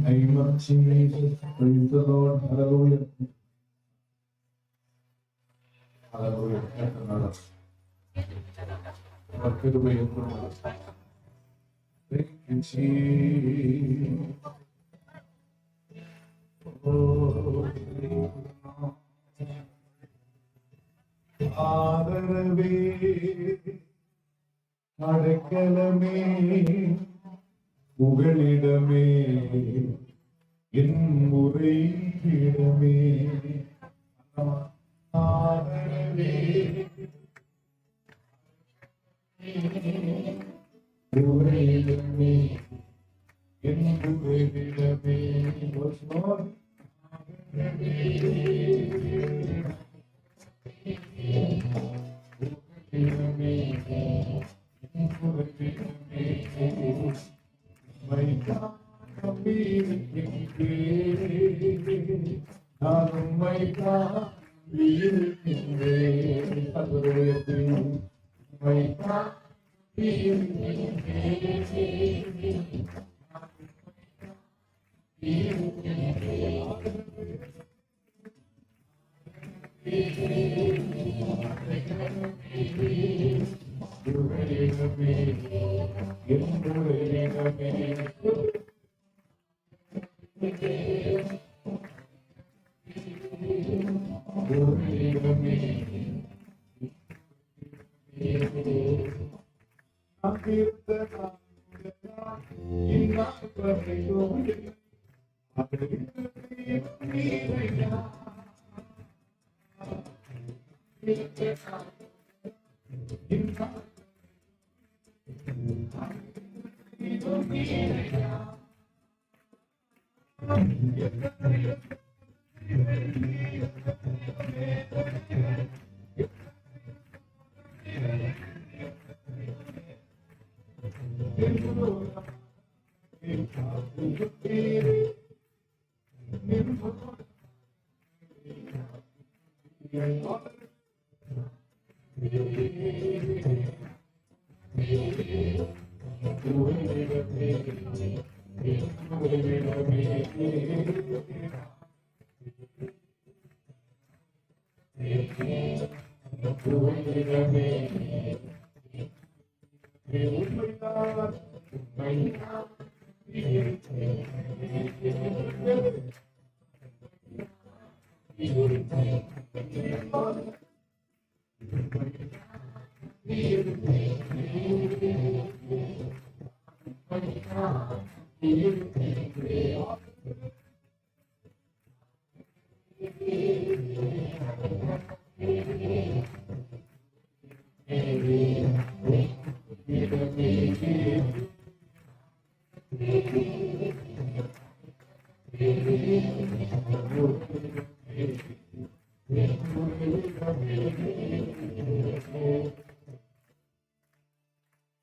name of Jesus. Praise the Lord. Hallelujah. Hallelujah. Thank you, Jesus. ஆதரவே அடைக்கலமே புகலிடமே என் உறைவிடமே ஆதரவே புகலிடமே என் உறைவிடமே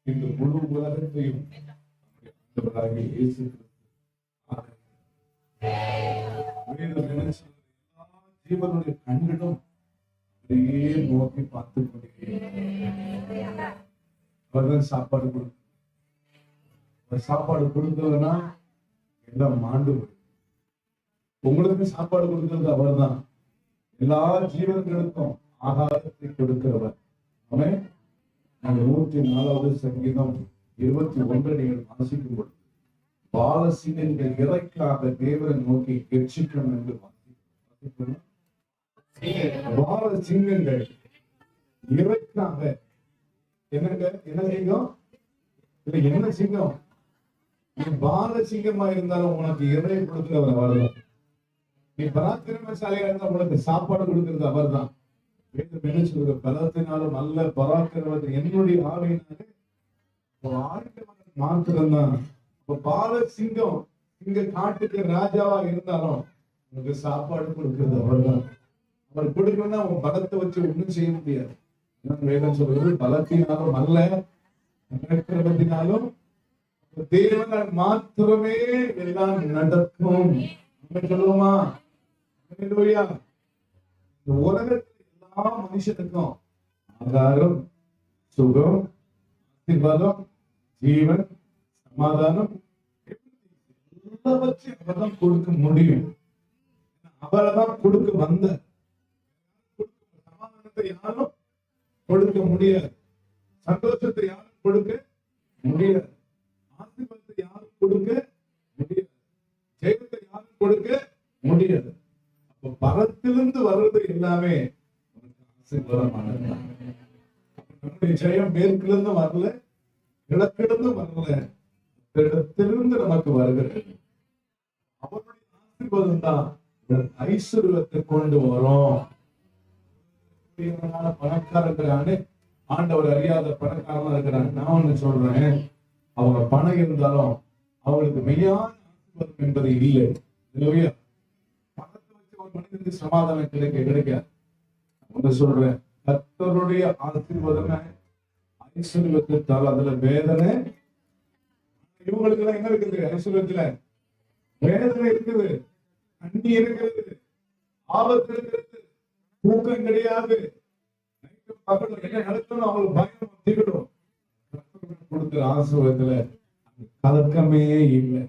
இந்த முழு உலகத்தையும் ஜீவனுடைய கண்களும் அப்படியே நோக்கி பார்த்து கொண்டிருக்கிறார். சாப்பாடு கொடுக்க சாப்பாடு கொடுக்கலன்னா எல்லாம் மாண்டு. உங்களுக்கு சாப்பாடு கொடுக்கிறது அவர் தான். எல்லா ஜீவன்களுக்கும் ஆகாரத்தை கொடுக்கிறவர். ஆமென். 104வது சங்கீதம் 21 நீங்கள் வாசிக்கும் பொழுது பாலசிங்கங்கள் இறைக்காக தேவனை நோக்கி கெர்ச்சிக்கணும் என்று வாசிக்கிறோம். பாலசிங்கங்கள் இறைக்காக என்னங்க என்ன சிங்கம்? என்ன சிங்கம்? நீ பாலசிங்கமா இருந்தாலும் உனக்கு இறை கொடுக்கிறவர் அவர் தான். நீ பராக்கிரமசாலியா இருந்தா உனக்கு சாப்பாடு கொடுக்கிறது அவர் தான். பலத்தினாலும் நல்ல பராக்கிரமத்தை என்னுடைய ஆவியினாலே மாத்திரம்தான். பால சிங்கம் இங்க காட்டுக்கு ராஜாவா இருந்தாலும் உனக்கு சாப்பாடு கொடுக்கிறது அவர்தான். அவர் கொடுக்கணும்னா அவன் பலத்தை வச்சு ஒண்ணும் செய்ய முடியாது. வேதம் சொல்றது பலத்தினாலும் அல்ல பராக்கிரமத்தினாலும் தேவனால் மாத்திரமே எல்லாம் நடக்கும். சொல்லுவோமா? இந்த உலகத்தில் எல்லா மனுஷனுக்கும் ஆதாரம், சுகம், பலம், ஜீவன், சமாதானம் அதை வச்சு அவர்தான் கொடுக்க முடியும். அவரைதான் கொடுக்க வந்த. சமாதானத்தை யாரும் கொடுக்க முடியாது, சந்தோஷத்தை யாரும் கொடுக்க முடியாது, ஆசீர்வாதத்தை யாரும் கொடுக்க முடியாது, ஜெயத்தை யாரும் கொடுக்க முடியாது. அப்ப பரத்திலிருந்து வர்றது எல்லாமே ஆசீர்வாதமானது. நம்முடைய ஜெயம் மேற்கிலிருந்து வரல, கிழக்கிலிருந்து வரல, இடத்திலிருந்து நமக்கு வருகிறது. அவருடைய ஆசீர்வாதம் தான் ஐஸ்வர்யத்தை கொண்டு வரும். பணக்காரர்களான ஆண்டவர் அறியாத பணக்காரமா இருக்கிறாங்க. நான் ஒண்ணு சொல்றேன், அவங்க பணம் இருந்தாலும் அவங்களுக்கு மெய்யான ஆசீர்வாதம் என்பது இல்லை. இல்லையா? பணத்தை வச்சு ஒரு மனிதனுக்கு சமாதானம் கிடைக்காது. ஒன்று சொல்றேன், கர்த்தருடைய ஆசீர்வாதமே ஐஸ்வர்யத்தால் அதுல வேதனை. இவங்களுக்கு எல்லாம் என்ன இருக்குது? ஐஸ்வர்யத்துல வேதனை இருக்குது, கண்ணி இருக்கிறது, ஆபத்து இருக்கிறது, தூக்கம் கிடையாது, என்ன நடக்கணும் அவங்களுக்கு பயம் வந்துவிடும். கொடுக்கிற ஆசீர்வாதத்துல கலக்கமே இல்லை,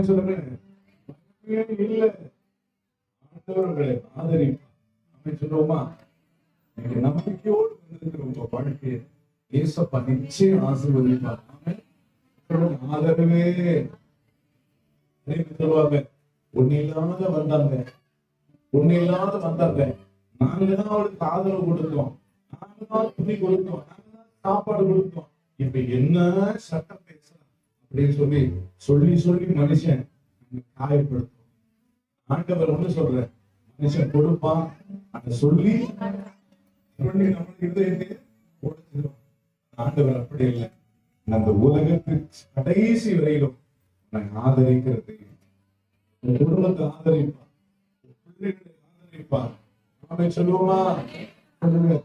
சொல்லுங்க இல்லை. ஆண்டவர்களை ஆதரிப்பார் சொல்லுவோமா? நம்பிக்கையோடு உங்க வாழ்க்கையை ஏசப்பா நிச்சயம் ஆசீர்வதிப்பார். ஆதரவே சொல்லுவாங்க, ஒண்ணு இல்லாத வந்தாங்க, நாங்க தான் அவளுக்கு ஆதரவு கொடுத்தோம், நாங்க தான் துணி கொடுத்தோம், நாங்க தான் சாப்பாடு கொடுத்தோம், இப்ப என்ன சட்டம் பேசலாம் அப்படின்னு சொல்லி மனுஷன் காயப்படுத்தும். ஆண்டவர் ஒண்ணு சொல்ற, மனுஷன் கொடுப்பான், அதை சொல்லி நம்மளுக்கு இருதயத்தை கொடுத்துருவான். ஆண்டவர் அப்படி இல்லை, அந்த உலகத்துக்கு கடைசி வரையிலும் ஆதரிக்கிறது, குடும்பத்தை ஆதரிப்பார், பிள்ளைகளை ஆதரிப்பார். நாம சொல்லுவோமா? ஆதரவே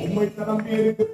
உண்மை தம்பி இருக்கு.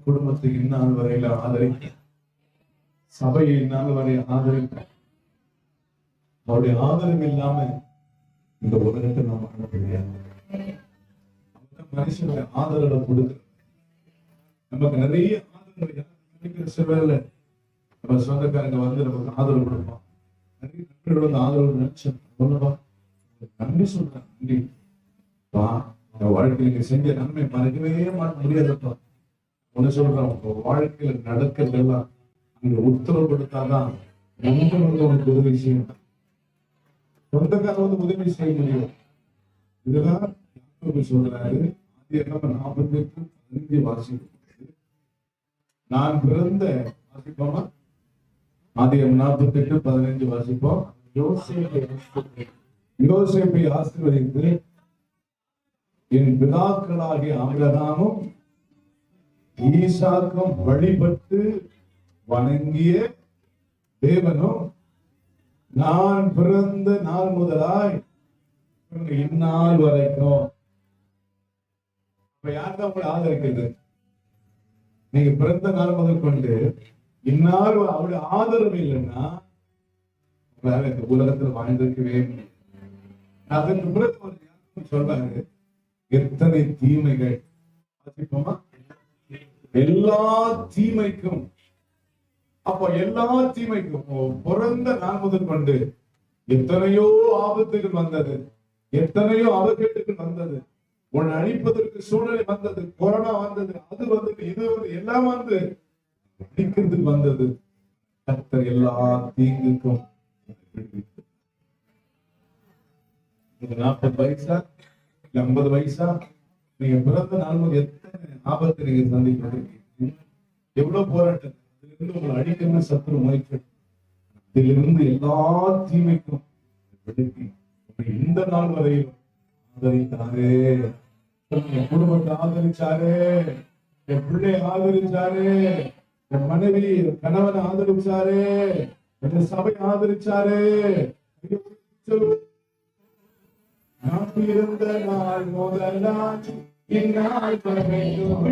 குடும்பத்தை இந்நாள் வரையில ஆதரிக்க, சபையை இந்நாள் வரை ஆதரிக்க, அவருடைய ஆதரவு இல்லாம இந்த உலகத்தை நாம் வாழ முடியாது. மனுஷனுடைய ஆதரவை கொடுக்க நமக்கு நிறைய ஆதரவு சில நம்ம சொந்தக்காரங்க வந்து நமக்கு ஆதரவு கொடுப்பான். நிறைய நண்பர்கள் வந்து ஆதரவு நினைச்சேன், நன்றி சொல்றேன், நன்றி வா வாழ்க்கையில் நீங்க செஞ்ச நன்மை மறக்கவே முடியாதப்பா. ஒண்ணு சொல்றேன், உங்க வாழ்க்கையில நடக்கிறதெல்லாம் நீங்க உத்தரவு கொடுத்தாதான் நண்பன் வந்து உனக்கு உதவி செய்யும், சொந்தக்காரர் வந்து உதவி செய்ய முடியும். இதுதான் சொல்றாரு. ஆதியாகமம் 48:15 வாசிக்கும். நான் பிறந்த வாசிப்போமா? ஆதியாகமம் 48:15 வாசிப்போம். யோசேப்பை ஆசீர்வதித்து என் பிதாக்களாகிய ஆபிரகாமும் ஈசாக்கும் வழிபட்டு வணங்கிய தேவனும் நான் பிறந்த நாள் முதலாய் இந்நாள் வரைக்கும். யார்தான் உங்களை ஆதரிக்கிறது? நீங்க பிறந்த நாள் முதல் கொண்டு இந்நாள் அவருடைய ஆதரவு இல்லைன்னா இந்த உலகத்தில் வாழ்ந்திருக்கவே முடியாது. அதற்கு பிறகு சொல்றாரு, எத்தனை தீமைகள், எல்லா தீமைக்கும். அப்போ எல்லா தீமைக்கும் பிறந்த நாள் முதல் கொண்டு எத்தனையோ ஆபத்துகள் வந்தது, எத்தனையோ அவகேட்டுகள் வந்தது, உன்னை அழிப்பதற்கு சூழ்நிலை வந்தது, கொரோனா வந்தது, அது வந்தது, இது வந்து எல்லாம் வந்து அழிக்கிறதுக்கு வந்தது. கர்த்தர் எல்லா தீங்குக்கும் 40 வயசா 50 வயசா நீங்க பிறந்த நாள் எத்தனை ஆபத்தை நீங்க சந்திப்பதற்கு, எவ்வளவு போராட்டம், அதிலிருந்து உங்களை அடிக்கணும் சத்துரு முயற்சி, இதிலிருந்து எல்லா தீமைக்கும் விடுவி இந்த நாள் வரையும் ஆதரித்தாரே. என் குடும்பத்தை ஆதரிச்சாரே, என் பிள்ளை ஆதரிச்சாரே, என் மனைவி கணவனை ஆதரிச்சாரே, என் சபை ஆதரிச்சாரே. நான் பிறந்த நாள் முதலால் இந்நாள் வரையும்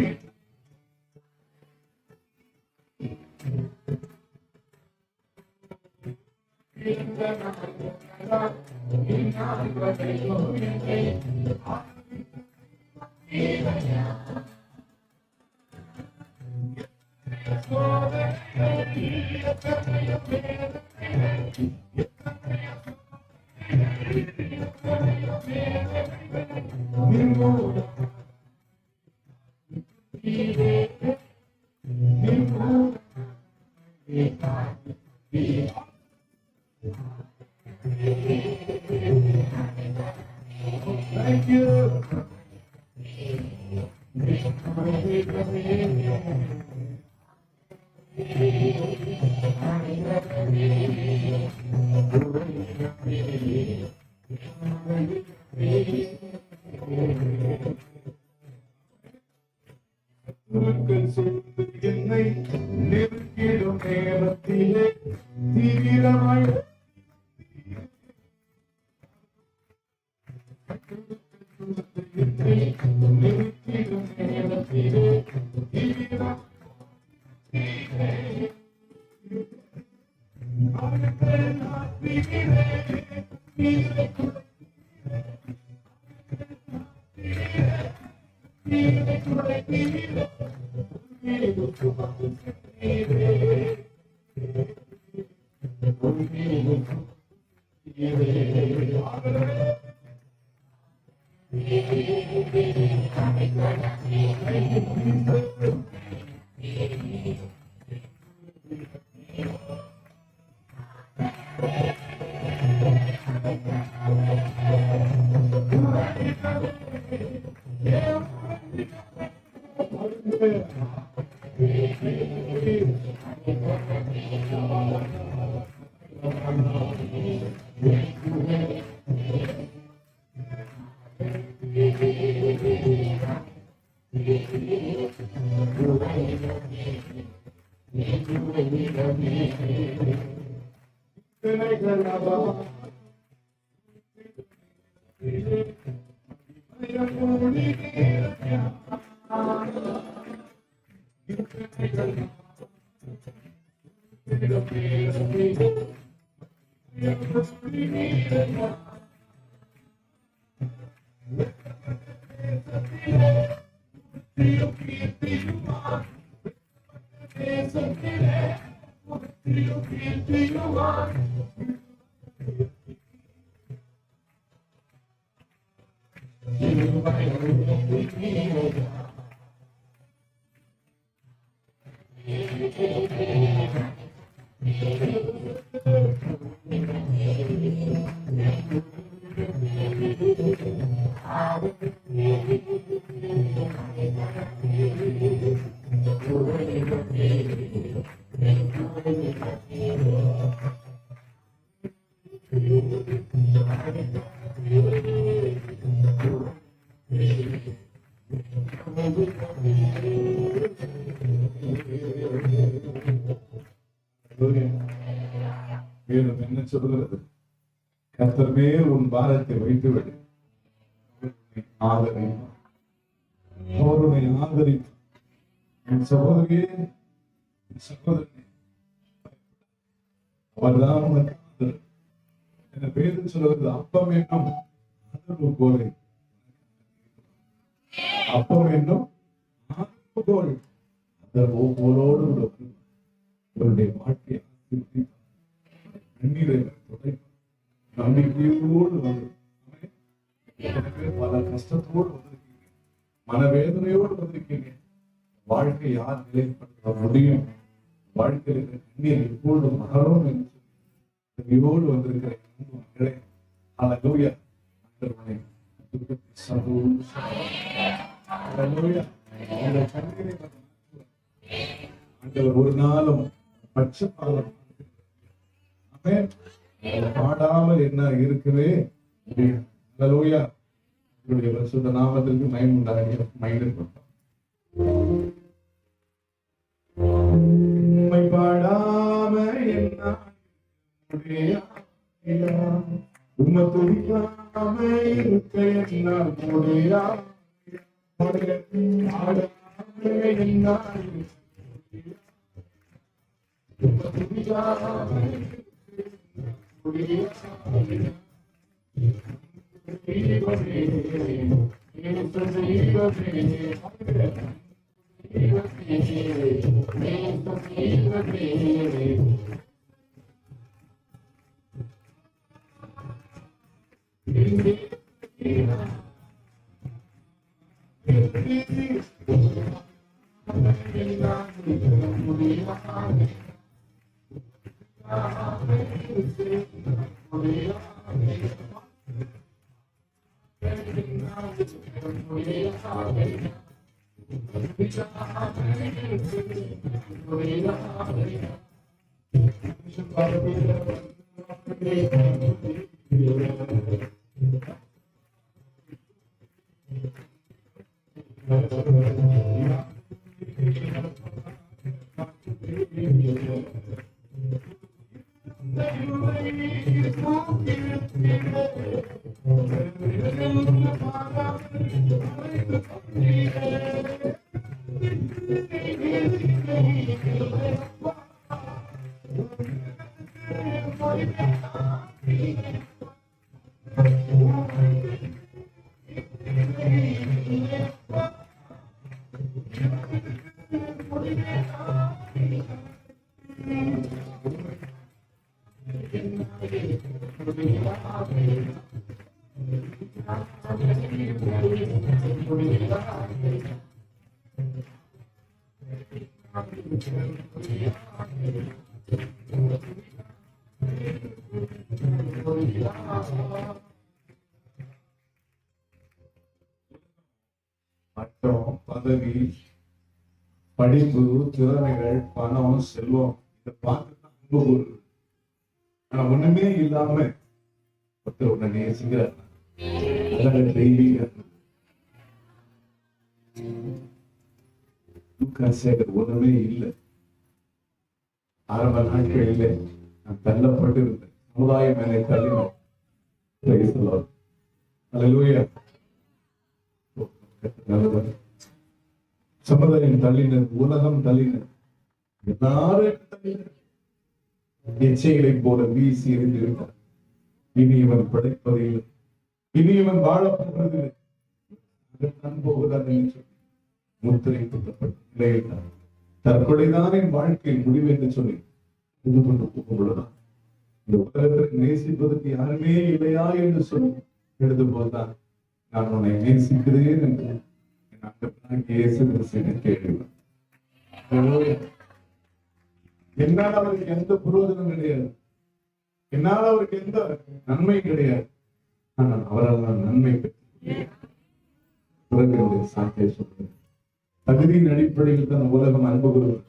Thank you. என்னை நெருக்கிடும் நேரத்திலே தீவிரமாய் வேதம் என்ன சொல்கிறது? கர்த்தர் மேல் உன் பாரத்தை வைத்து விடு, ஆதரிப்பார். அவருடைய ஆதரிப்பு என் சகோதரியே, என் சகோதரனே, அவர்தான் உனக்கு ஆதரவு. என வேதம் சொல்வது, அப்பம் என்னும் ஆதரவு கோலை, அப்பம் என்னும் ஆதரவு கோல் ஆதரவு கோலோடு உங்களுடைய வாழ்க்கையை கண்ணீரை நம்பிக்கையோடு வந்து பல கஷ்டத்தோடு வந்திருக்கீங்க, மனவேதனையோடு வந்திருக்கீங்க. வாழ்க்கை யார் நிலைப்படுத்த முடியும்? வாழ்க்கையில் கண்ணீர் எப்பொழுது மகரும் என்று வந்திருக்கிற மகளே, ஹல்லேலூயா. ஒரு நாளும் பட்சபாதம் பாடாமல் என்ன இருக்கவே முடியும். ஹல்லேலூயா. இவருடைய பரிசுத்த நாமத்திற்கு மகிமை உண்டாக மகிழ்ந்து உம்மை பாடாம என்ன உம்மை துதிக்காம இருக்க என்னால் முடியாது. பட்டம், பதவி, படிப்பு, திறமைகள், பணம், செல்வம், இதை பார்த்து அன்பு கூறுது. ஆனா ஒண்ணுமே இல்லாம ஒருத்தர் உன்னை நேசிக்கிறார், தெய்வீக சேகர் ஒண்ணுமே இல்லை. ஆரம்ப நாட்கள் இல்லை, நான் தள்ளப்பட்டு இருந்தேன், சமுதாயம் என்னை தள்ளினேன். சமுதாயம் தள்ளினர், உலகம் தள்ளினர், எல்லாரும் தள்ளினர். எச்சைகளை போல வீசி எறிந்து விட்டார். இனி இவன் படைப்பதில்லை, இனி இவன் வாழப்போவதில்லை, முத்திரை குத்தப்பட்ட நிலையில்தான் தற்கொலைதான் என் வாழ்க்கையில் முடிவு என்று சொல்லி இது கொண்டு போகும்பொழுதுதான் இந்த உலகத்தை நேசிப்பதற்கு யாருமே இல்லையா என்று சொல்லி எழுதும் போதுதான் நான் உன்னை நேசிக்கிறேன் என்று இயேசு கிறிஸ்துவை தேடுவார். என்னால அவருக்கு எந்த புரோஜனம் கிடையாது, என்னால அவருக்கு எந்த நன்மை கிடையாது. ஆனால் அவரால் நான் நன்மை பெற்று சாத்திய சொல்றேன். தகுதியின் அடிப்படையில் தான் உலகம் அன்பு கூறுவது.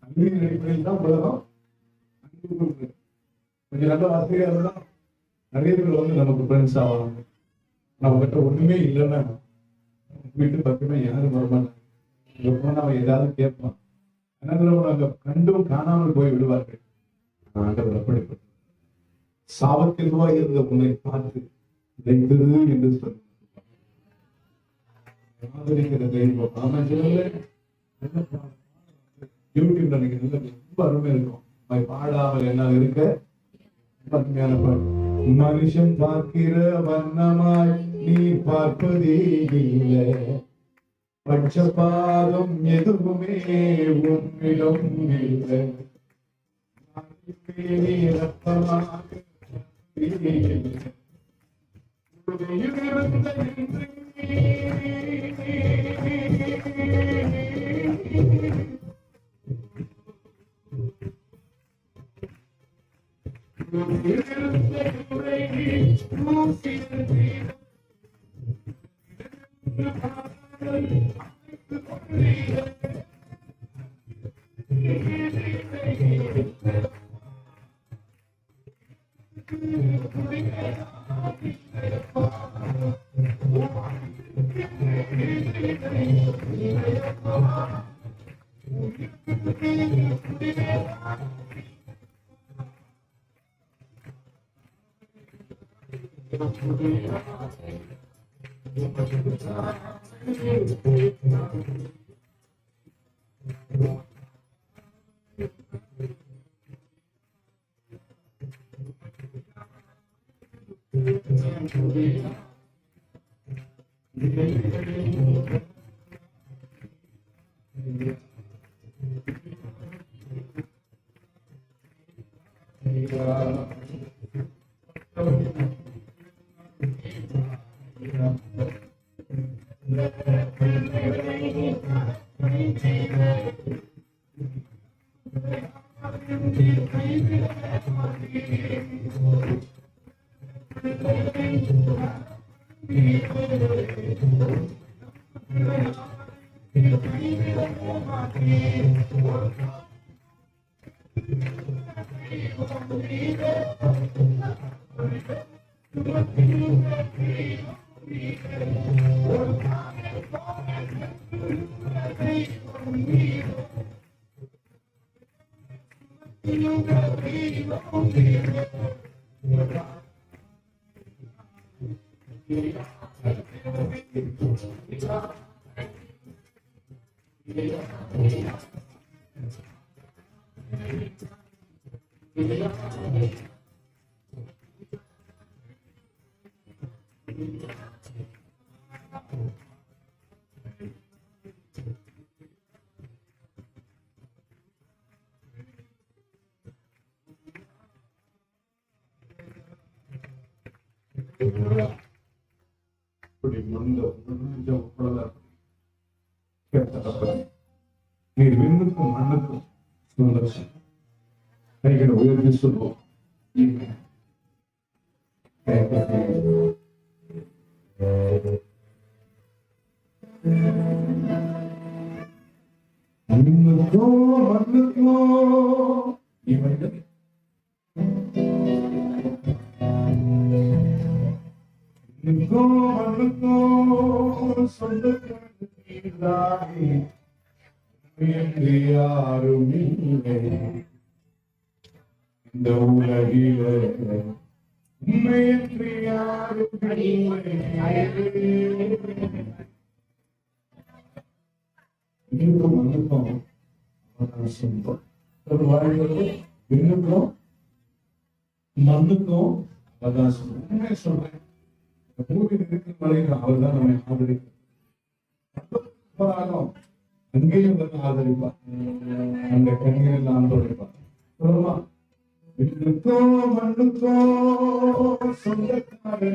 தகுதியின் அடிப்படையில் தான் உலகம் அன்பு கூறுவது. கொஞ்சம் நல்ல வார்த்தைகள் தான் நிறைய பேர் வந்து நமக்கு ஃப்ரெண்ட்ஸ் ஆவாங்க. நம்ம கிட்ட ஒண்ணுமே இல்லைன்னா வீட்டு பக்கமே யாரும் வரமாட்டாங்க. அவன் ஏதாவது கேட்பான். அதனால கண்டும் காணாமல் போய் விடுவார்கள். ஆண்டவர் அப்படிப்பட்ட சாபத்திற்காக இருந்த உன்னை பார்த்து இதைத்திரு என்று சொல்ல ஆதரிக்கிற தெய்வம். ஆனா யூடியூப்ல எனக்கு ரொம்ப அருமையா இருக்கும். பாடாமல் என்ன இருக்க அருமையான பாட்டு. மனுஷன் பார்க்கிற வண்ணமாய் நீ பார்ப்பதே இல்லை, பட்சபாதம் எதுவுமே உன்னிடம் இல்லை. நீர் விண்ணுக்கும் மண்ணுக்கும் சுந்தர்ஷன் கைகளை உயர்த்தி சொல்வோம். மண்ணுக்கோ மண்ணுக்கோ இவர்கள் மண்ணுக்கோ மண்ணுக்கோ சொந்தக்காரே என்று யாரும் இல்லை இந்த உலகில, உண்மை என்று யாரும் மண்ணுக்கும் ஒரு வாழ்க்கை விண்ணுக்கும் மண்ணுக்கும் அவகாசம். உண்மையை சொல்றேன், பூமியில் இருக்கிற வரைக்கும் அவர் தான் நம்மை ஆதரிப்பார். அங்கேயும் வந்து ஆதரிப்பார். அந்த கண்ணீரில் நான் தொடைப்பார். சொல்லுமா, விண்ணுக்கோ மண்ணுக்கோ சொந்தக்காரே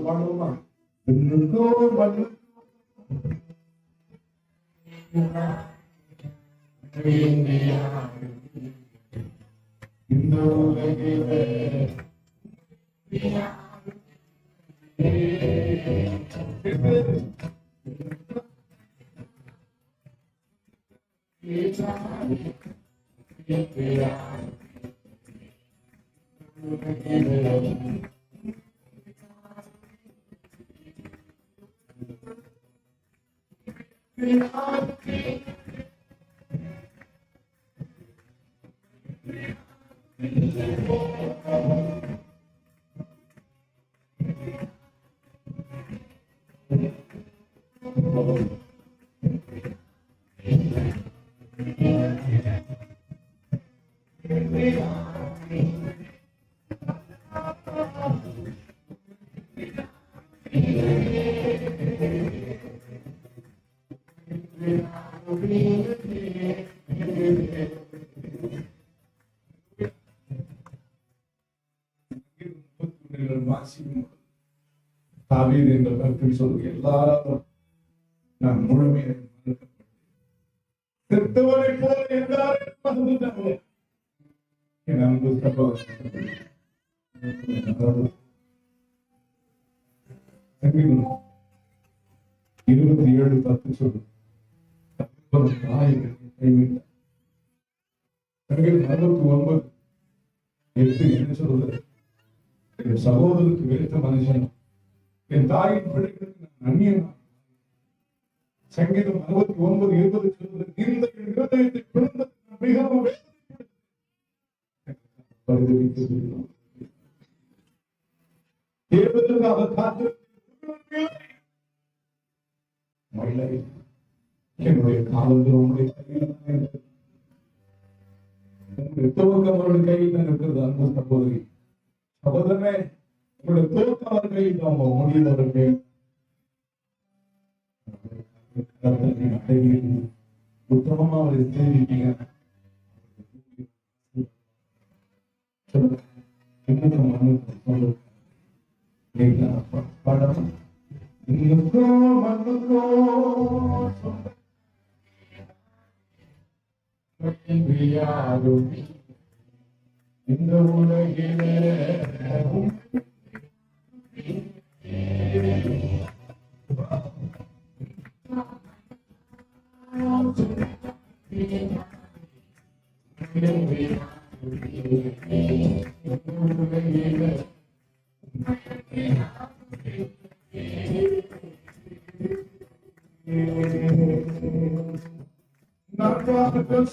பாடுவோமா? இன்னுக்கோ மண்ணு இந்த உலகிலே தாவீது என்ற கருத்தில் சொல்லு எல்லாரும் நான் முழுமையாக செத்தவரை போல எல்லாரும் வந்துட்டாங்க. என் அன்பு சகோதரன் 27:10 சொல்லு கைவிட்டார். 69:8 என்ன சொல்றது? என் சகோதரருக்கு வெறுத்த மனுஷன், என் தாயின் பிள்ளைகளுக்கு நான் அந்நியன். சங்கீதம் 69:20 சொல்றது, இந்த இருதயத்தை பிறந்தது மிகவும் தேவதற்காக என்னுடைய காலங்கள் உங்களுடைய கையில் துவக்கம் அவருடைய கையில் தான் இருக்கிறது. அன்பு சகோதரி சகோதரனே, உங்களுடைய துவக்கம் அவர் கையில் தான், முடிவு அவர் கையில். உத்தமமா அவரை தெரிவிப்பீங்க. படம் இன்னுக்கோ மண்ணுக்கோ இந்த உலகிலே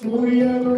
சூரியனோ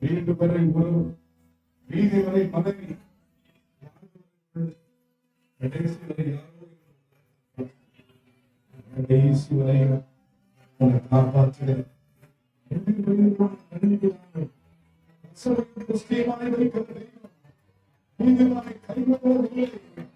வீடு வரை உறவு, வீதி வரை மனைவி, கடைசி வரை உன்னை காப்பாற்றுகிறேன். புஸ்தகமாய் வைக்கிற தெய்வம், நீதிமாய் கைவிடுவதில்லை.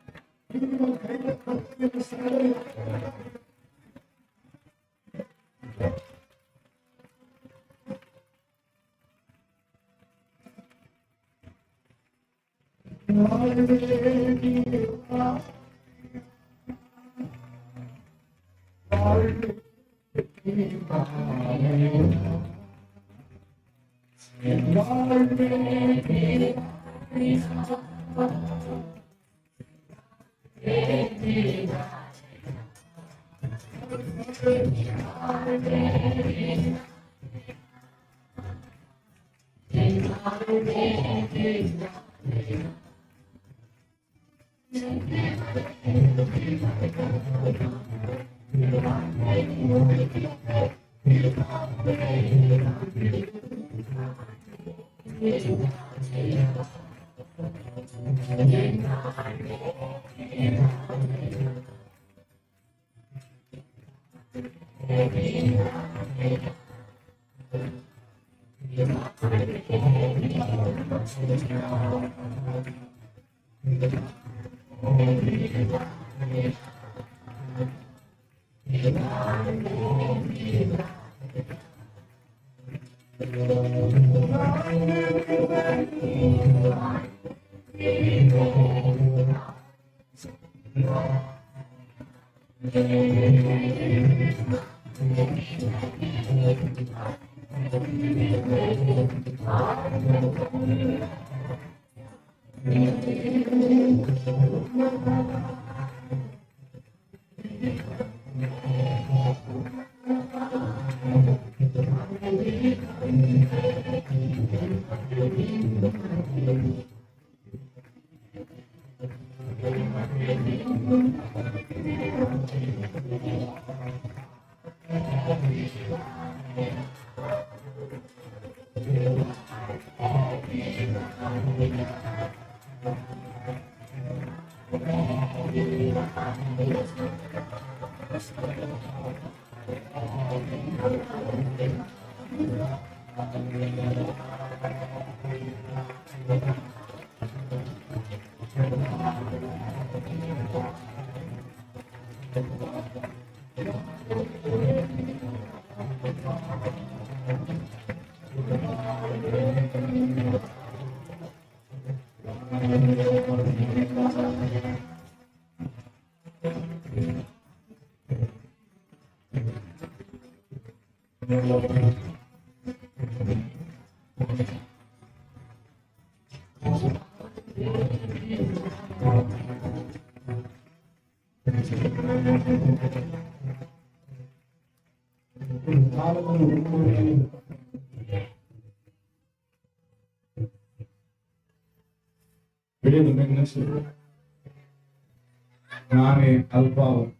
நானே அல்பாவும்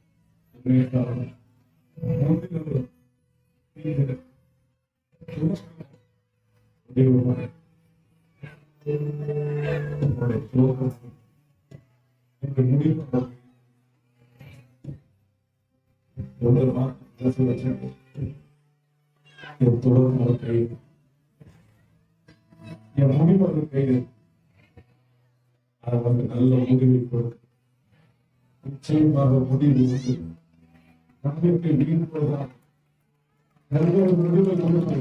ஒமேகாவும், முதலும் முடிவுமாய். உங்களுடைய துவக்கம், உங்களுடைய முடிவு ஒவ்வொரு வார்த்தை வச்சு தொடர்ந்து ஒரு கைது, என் முடிவு ஒரு கைது. அதை வந்து நல்ல முடிவை கொடுத்து நிச்சயமாக முடிவு உண்டு. நம்பிக்கை வீழ்வதுதான் நல்ல ஒரு முடிவை கொடுத்து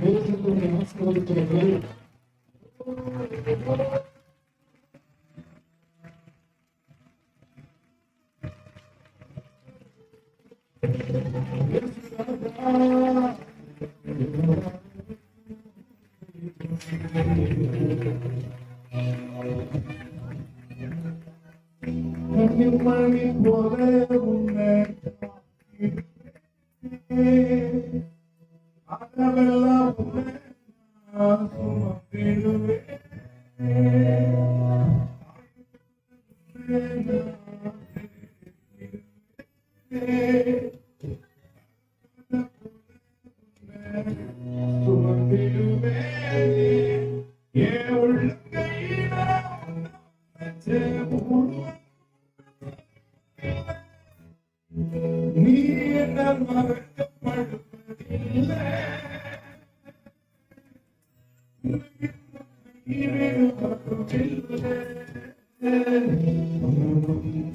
தேசத்தை ஆசீர்வதிக்கிறது. மணி போல உன்னை அதெல்லாம் உன்னை நான் சுமந்திடுவேன்.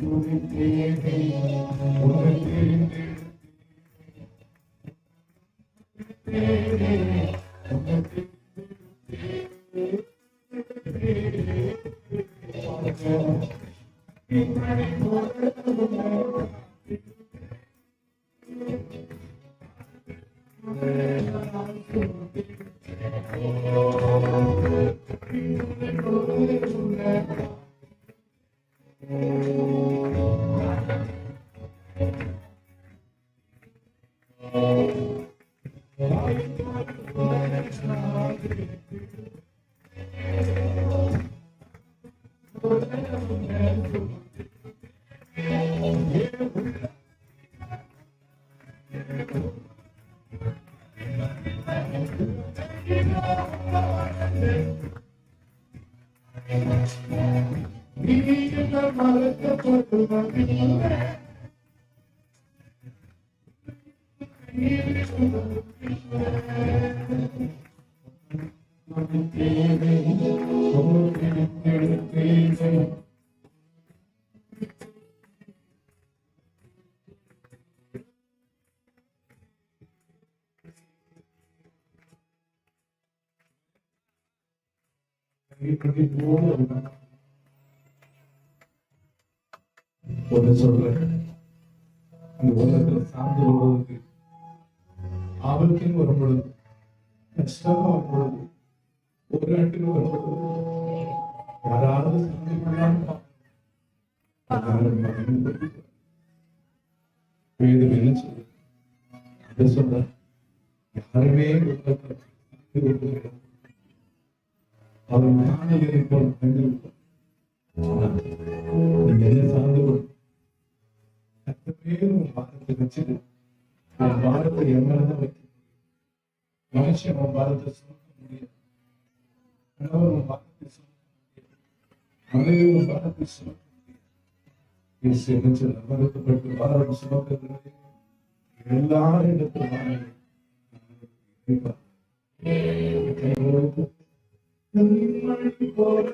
துதித்தேனே, உன்னை தெரிந்தெடுத்தேனே, உன்னை ஒன்று சொல்றேன், இந்த உலகத்தில் சார்ந்து கொள்வதற்கு ஆபத்தின் வரும் பொழுது, கஷ்டம் வரும் பொழுது, போராட்டின் வரும் பொழுது யாராவது சார்ந்து கொள்ளாமல் வேதம் என்ன சொல்ற? அதை சொல்ற, யாருமே அவர் காணலை போல் கண்டிருப்பார். நீங்க என்ன சார்ந்து கொள், உன் பாரத்தை வச்சுட்டு உன் பாரத்தை என் மேலதான் வைக்க முடியும். மனுஷன் உன் பாரத்தை சுமக்க முடியாது. கணவர் உன் பாரத்தை சுமக்க முடியாது. மனைவி உன் பாரத்தை சுமக்க முடியாது. வருத்தப்பட்டு பாரம் சுமக்கிறது எல்லாரும் இடத்துல மணி போல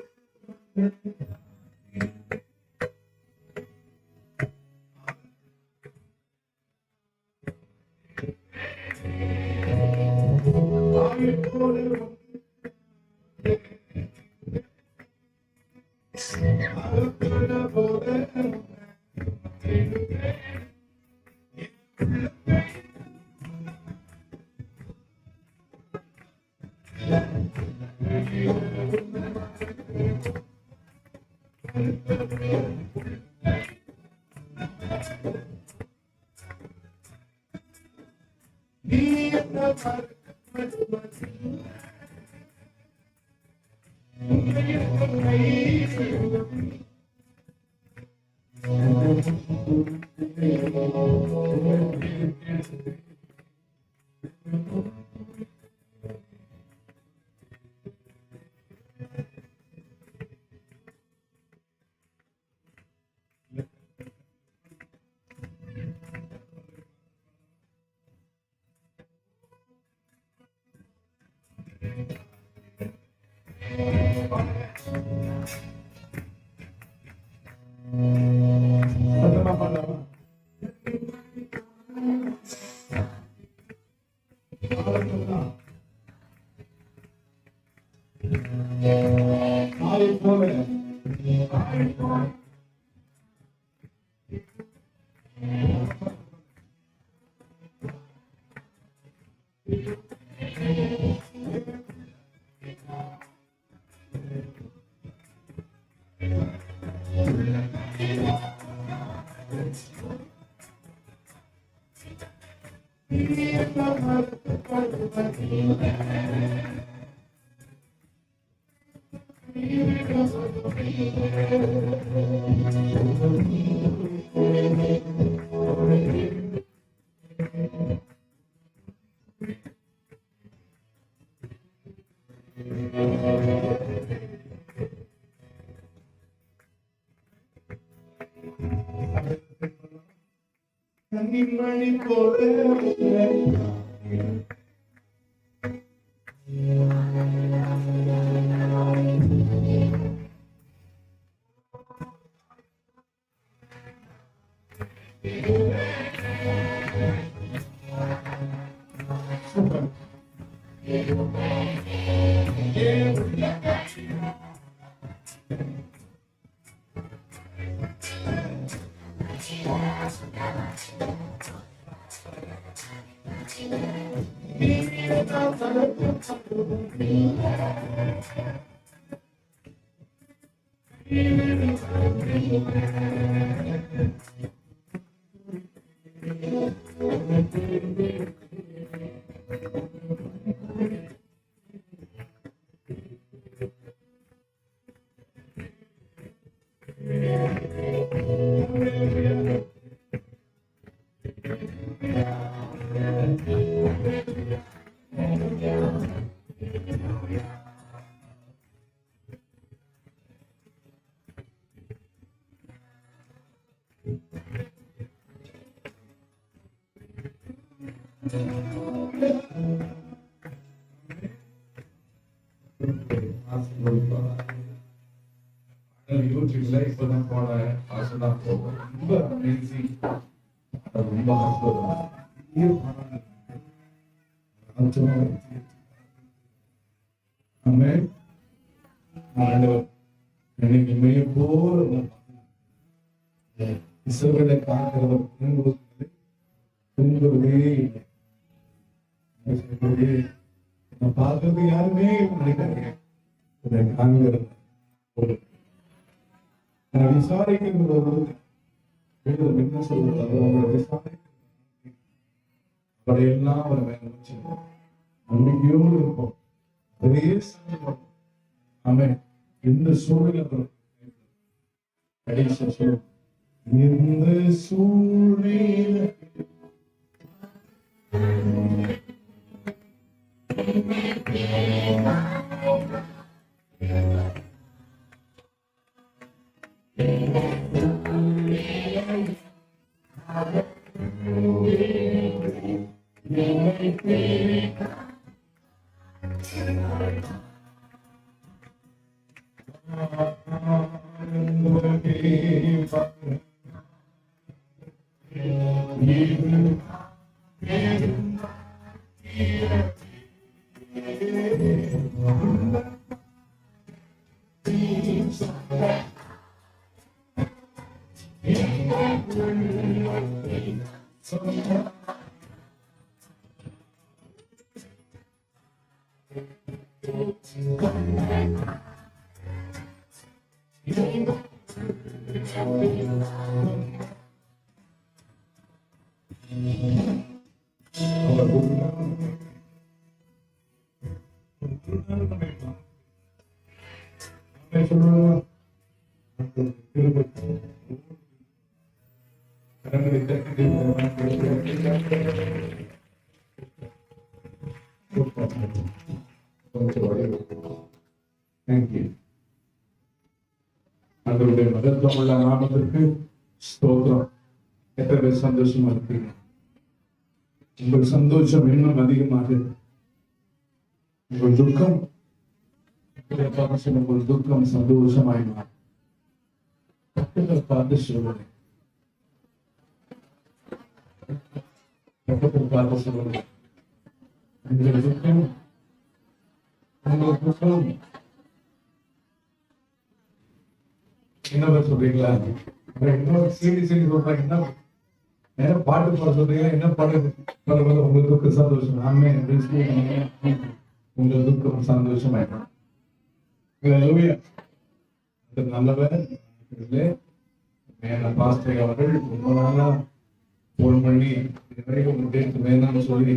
யூடியூப்ல இப்பதான் போன ஆசைதான் போகும். ரொம்ப அமேசிங், ரொம்ப அற்புதம். எனக்கு இமையை போல இசைகளை காக்கிறத தூங்குறதே இல்லை. நான் பார்க்கறது யாருமே நினைக்கிறேன். காண்கிறது விசாரிக்கிறது என்ன சொல்றது, அவங்களை விசாரிக்கிறது எல்லாம் அவரை வேலை வச்சு நம்பிக்கையோடு இருப்போம். அதே சந்தர்ப்பம் அவன் இந்த சூழ்நிலை கடைசி சொல்லும், இந்த சூழ்நிலை அதனுடைய மகத்துவமுள்ள நாமத்திற்கு ஸ்தோத்திரம். எத்தனை சந்தோஷமா இருக்கீங்க? உங்கள் சந்தோஷம் இன்னும் அதிகமாக, உங்கள் துக்கம் உங்கள் துக்கம் சந்தோஷமாய் மாறும். பார்த்து சொல்லுங்க, பார்த்து சொல்லுங்க, உங்கள் துக்கம் என்ன சொல்றீங்களா? இன்னொரு சீரியஸ் சொல்றாங்க, என்ன நேரம் பாட்டு பாட சொல்றீங்களா? என்ன பாட்டு உங்கள் துக்கம் சந்தோஷம் ஆமே உங்கள் துக்கம் சந்தோஷமாயிடும். நல்லவர் மேல பாஸ்டர் அவர்கள் ரொம்ப நாளா போன் பண்ணி வேணாம்னு சொல்லி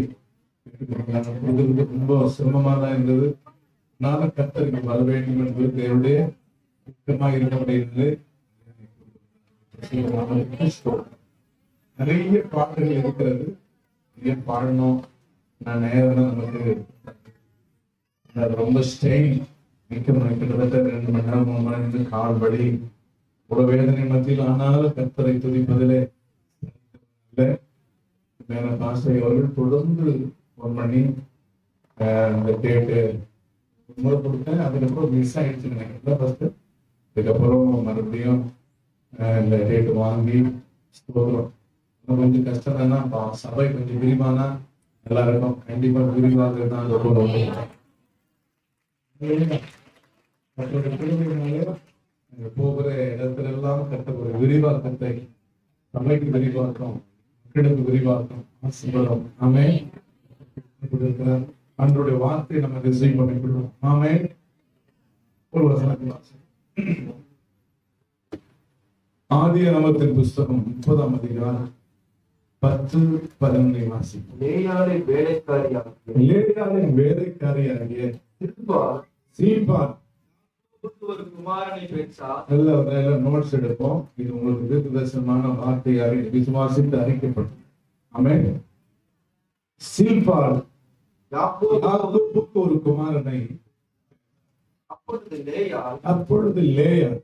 ரொம்ப சிரமமா தான் இருந்தது. நானும் கர்த்தருக்கு வர வேண்டும் என்பது தேவனுடைய திட்டமாக இருக்க முடியாது. நிறைய பாட்டுகள் இருக்கிறது, நிறைய பாடணும். நான் நேரம் நமக்கு ரொம்ப ஸ்டெயின் கிட்டத்தட்ட 2 மணி நேரம் 3 மணி நேரம் கால் வலி ஒரு வேதனை மத்தியில், ஆனாலும் கர்த்தரை துதிப்பதிலே மேல பாஸ்டர் அவர்கள் தொடர்ந்து 1 மணி அந்த டேட்டு முறை கொடுத்தேன். அதுக்கப்புறம் மிஸ் ஆயிடுச்சு நினைக்கிறேன் ஃபர்ஸ்ட். அதுக்கப்புறம் மறுபடியும் இந்த டேட்டு வாங்கி ஸ்தோத்திரம் கொஞ்சம் கஷ்டம் தான். சபை கொஞ்சம் விரிவானா நல்லா இருக்கும். கண்டிப்பா விரிவாக தான் போகிற இடத்துல எல்லாம் கட்ட ஒரு விரிவாக்கத்தை, சபைக்கு விரிவாக்கம், மக்களுக்கு விரிவாக்கம் ஆசீர்வாதம். ஆமென். அன்றைய வார்த்தை நம்ம ரிசீவ் பண்ணிக்கொள்வோம். ஆமென். ஒரு வசனத்தை வாசிப்போம். ஆதியாகமத்தின் புஸ்தகம் 30ஆம் அதிகாரம் 10-11 வாசிப்போம். லேயாளின் வேலைக்காரியாகிய சீபாள் ஒரு குமாரனை பெற்றார். எல்லாம் நோட்ஸ் எடுப்போம். இது உங்களுக்கு தீர்க்கதரிசனமான வார்த்தையாக விசுவாசித்து அறிக்கப்பட்டது. ஆமென். சீபாள் யாக்கோபுக்கு ஒரு குமாரனை, அப்பொழுது லேயாள்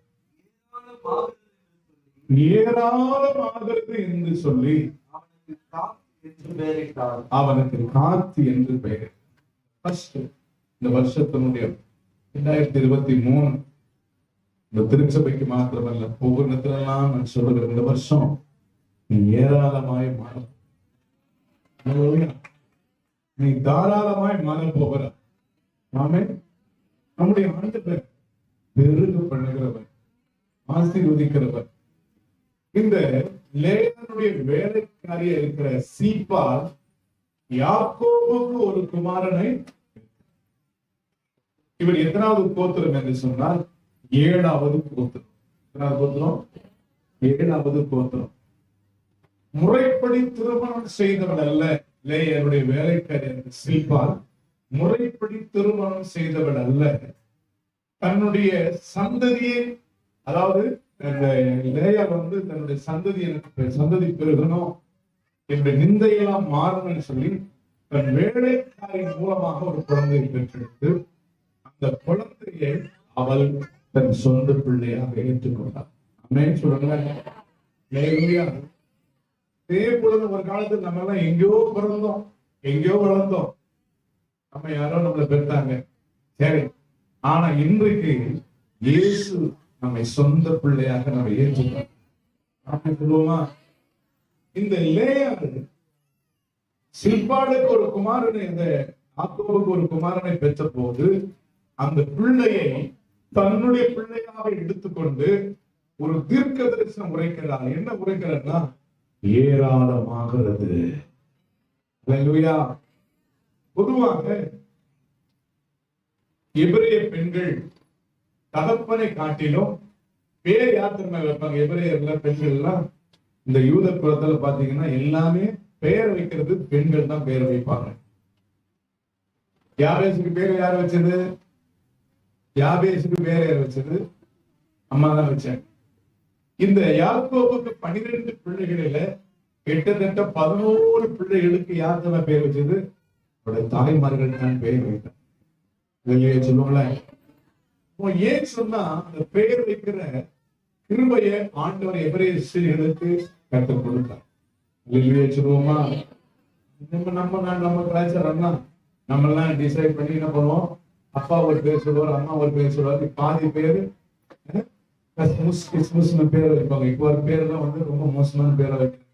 ஏராளமாகிறது என்று சொல்லி அவனுக்கு காத்து என்று பெயர். இந்த வருஷத்தினுடைய 2023 இந்த திருச்சபைக்கு மாத்திரமல்ல, ஒவ்வொரு இடத்துலாம் நான் சொல்லுகிறேன், இந்த வருஷம் நீ ஏராளமாய் மாறும். நீ தாராளமாய் மாற போகிற. ஆமென். நம்முடைய ஆண்டவர் பெருக பண்ணுகிறவர், ஆசீர்வதிக்கிறவர். இந்த லேயாளுடைய வேலைக்காரியா இருக்கிற சீபாள் யாக்கோபுக்கு ஒரு குமாரனை, இவர் எத்தனாவது கோத்திரம் என்று சொன்னால் 7வது கோத்திரம். எத்தனாவது கோத்திரம்? 7வது கோத்திரம். முறைப்படி திருமணம் செய்தவள் அல்ல லேயாளுடைய வேலைக்காரி சீபாள். முறைப்படி திருமணம் செய்தவள் அல்ல. தன்னுடைய சந்ததியை, அதாவது லேயாள் தன்னுடைய சந்ததி பெருகணும் என்ற நிந்தையெல்லாம் மாறணும்னு சொல்லி தன் வேலைக்காரின் மூலமாக ஒரு குழந்தையை பெற்றெடுத்து அந்த குழந்தையை அவள் தன் சொந்த பிள்ளையாக ஏற்றுக்கொண்டார். அம்மைன்னு சொல்றாங்க. அதே பொழுது ஒரு காலத்தில் நம்ம எல்லாம் எங்கேயோ பிறந்தோம், எங்கேயோ வளர்ந்தோம், நம்ம யாரோ நம்மளை பெற்றாங்க, சரி. ஆனா இன்றைக்கு இயேசு நம்மை சொந்த பிள்ளையாக நம்ம ஏற்றுக்கொண்டோம். சொல்லுவோமா? இந்த லேயாள் சில்பாளுக்கு ஒரு குமாரனை, இந்த யாக்கோபுக்கு ஒரு குமாரனை பெற்ற போது அந்த பிள்ளையை தன்னுடைய பிள்ளையாக எடுத்துக்கொண்டு ஒரு தீர்க்க தரிசனம் உரைக்கிறார். என்ன உரைக்கிறார்னா, ஏராளமாகிறது. அல்லேலூயா. பொதுவாக எபிரேய பெண்கள் தகப்பனை காட்டிலும் பேர் யார் தெரியுமா வைப்பாங்க? எபிரேயர்ல பெண்கள் எல்லாம், இந்த யூத குலத்துல பாத்தீங்கன்னா எல்லாமே பெயர் வைக்கிறது பெண்கள் தான் பெயர் வைப்பாங்க. யாபேசுக்கு பேர் யார் வச்சது? யாபேசுக்கு பேர் யார் வச்சது? அம்மா தான் வச்சாங்க. இந்த யாக்கோபுக்கு 12 பிள்ளைகளில கிட்டத்தட்ட 11 பிள்ளைகளுக்கு யார் தான் பேர் வச்சது? அவருடைய தாய்மார்கள் தான் பெயர் வைத்தார். சொல்லுவாங்களே, ஏன் சொன்னா அந்த பெயர் வைக்கிற கிருபைய ஆண்டவர் எபிரேய ஸ்திரீகளுக்கு கற்றுக் கொடுத்தார். சொல்லுவோமா? நம்ம கலாச்சாரம்னா நம்ம எல்லாம் டிசைட் பண்ணி என்ன பண்ணுவோம்? அப்பா ஒரு பேர் சொல்லுவார், அம்மா ஒரு பேர் சொல்லுவாரு, பாதி பேரு பேர் வைப்பாங்க. இப்போ ஒரு பேர்லாம் ரொம்ப மோசமான பேரை வைக்கிறாங்க.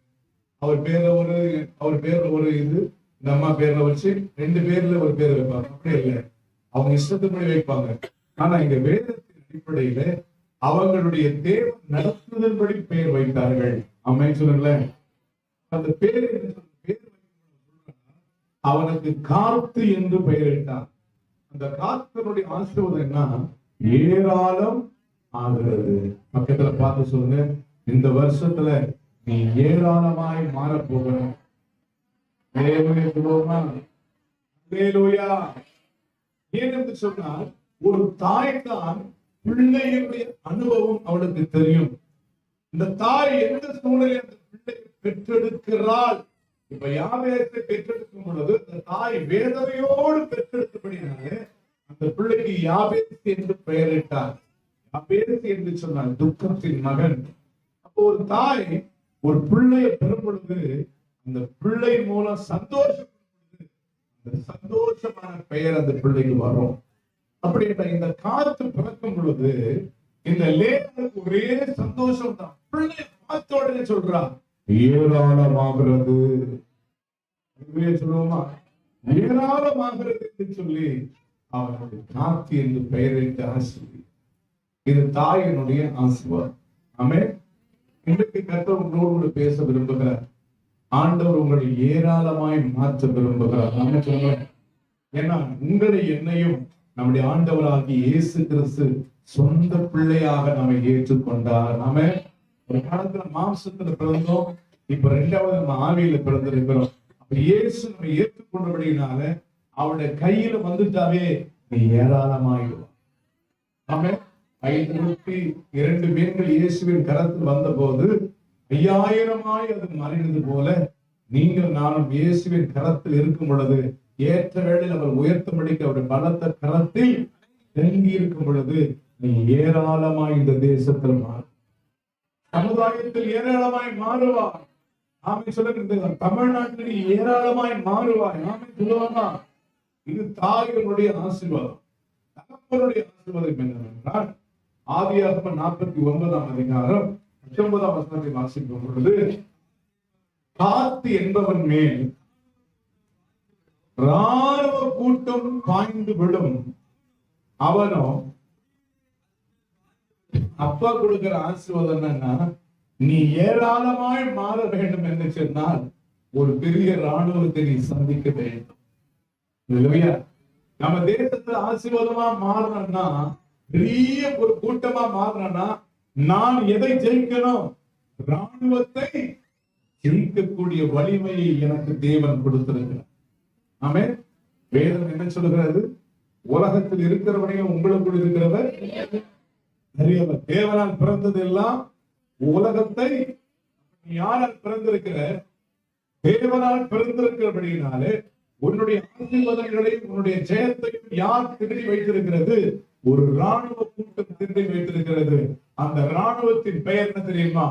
அவர் பேர்ல ஒரு இது, இந்த அம்மா பேர்ல வச்சு 2 பேர்ல ஒரு பேர் வைப்பாங்க. அப்படி இல்லை, அவங்க இஷ்டத்துப்படி வைப்பாங்க. ஆனா இங்க வேதத்தின் அடிப்படையில அவங்களுடைய தேவன் நடத்துதன்படி பெயர் வைத்தார்கள். அம்மைன்னு சொல்லுங்களேன். அந்த பேர் அவனுக்கு காத்து என்று பெயரிட்டான். அந்த காத்தினுடைய ஆசீர்வாதம் என்ன? ஏராளம் ஆகிறது. பக்கத்துல பார்த்து சொல்லுங்க, இந்த வருஷத்துல நீ ஏராளமாய் மாற போகணும். ஏன் என்று சொன்னால், ஒரு தாய் தான் பிள்ளையுடைய அனுபவம் அவளுக்கு தெரியும். இந்த தாய் எந்த சூழ்நிலை அந்த பிள்ளையை பெற்றெடுக்கிறாள். இப்ப யாபேசை பெற்றெடுக்கும் பொழுது அந்த தாய் வேதனையோடு பெற்றெடுத்தபடினாலே அந்த பிள்ளைக்கு யாபேசு என்று பெயரிட்டார். யாபேசு என்று சொன்னால் துக்கத்தின் மகன். அப்போ ஒரு தாய் ஒரு பிள்ளையை பெறும் பொழுது அந்த பிள்ளை மூலம் சந்தோஷம், அந்த சந்தோஷமான பெயர் அந்த பிள்ளைக்கு வரும். அப்படின்ற இந்த காத்து பிறக்கும் பொழுது இந்த லேயாளுக்கு ஒரே சந்தோஷம் தான். பிள்ளை பார்த்த உடனே சொல்றான், ஏராளமாகிறது. சொல்லுவோமா? ஏராளமாகிறது என்று சொல்லி அவனுக்கு காத்தி என்று பெயரிட்டு ஆசிரியர். இது தாயினுடைய ஆசீர்வாதம். ஆமென். இன்றைக்கு கர்த்தர் உங்களோடு பேச விரும்புகிறார். ஆண்டவர் உங்களை ஏராளமாய் மாற்ற விரும்புகிறார். நம்ம சொல்லுங்க. ஏன்னா உங்களை என்னையும் நம்முடைய ஆண்டவராகிய இயேசு கிறிஸ்து சொந்த பிள்ளையாக நம்மை ஏற்றுக்கொண்டார். நாம ஒரு காலத்துல மாம்சத்துல பிறந்தோம், இப்ப ரெண்டாவது நம்ம ஆவியில பிறந்திருக்கிறோம். அப்ப இயேசு நம்ம ஏற்றுக்கொண்டபடினால அவருடைய கையில வந்துட்டாவே நீ ஏராளமாயிடுவான். ஆமென். 502 மீன்கள் இயேசுவின் கரத்தில் வந்த போது 5000 அது மறைந்தது போல நீங்கள் நானும் இயேசுவின் கரத்தில் இருக்கும் பொழுது ஏற்ற வேளையில் அவர் உயர்த்தும்படிக்கு அவருடைய பலத்த கரத்தில் தங்கி இருக்கும் பொழுது நீ ஏராளமாய் இந்த தேசத்தில் மாறும், சமுதாயத்தில் ஏராளமாய் மாறுவாய். ஆமை சொல்லுங்க, தமிழ்நாட்டில் நீ ஏராளமாய் மாறுவாய். ஆமை சொல்லுவாங்க. இது தாயினுடைய ஆசீர்வாதம். தகப்பனுடைய ஆசீர்வாதம் என்னவென்றால் ஆதியாகமம் 49ஆம் அதிகாரம் 19ஆம் வசனத்தை வாசிக்கும் பொழுது, காத்து என்பவன் மேல் ராணுவ கூட்டம் பாய்ந்து விடும், அவனோ அப்பா கொடுக்கிற ஆசீர்வாதம் என்னன்னா, நீ ஏராளமாய் மாற வேண்டும் என்று சொன்னால் ஒரு பெரிய ராணுவத்தை நீ சந்திக்க வேண்டும். இல்லையா? நம்ம தேசத்துல ஆசீர்வாதமா மாறணும்னா, பெரிய ஒரு கூட்டமா மாறணும்னா நான் எதை ஜெயிக்கணும்? ராணுவத்தை ஜெயிக்கக்கூடிய வலிமையை எனக்கு தேவன் கொடுத்திருக்கிறார். ஆமென். வேதம் என்ன சொல்லுகிறது? உலகத்தில் இருக்கிறவனையும் உங்களுக்குள் இருக்கிறவர் பெரியவர். தேவனால் பிறந்தது எல்லாம் உலகத்தை யாரால் பிறந்திருக்கிற? தேவனால் பிறந்திருக்கிறபடினாலே உன்னுடைய ஆசீர்வாதங்களையும் உன்னுடைய ஜெயத்தையும் யார் திருடி வைத்திருக்கிறது? ஒரு ராணுவ கூட்டம் திருடி வைத்திருக்கிறது. அந்த ராணுவத்தின் பெயர் என்ன தெரியுமா?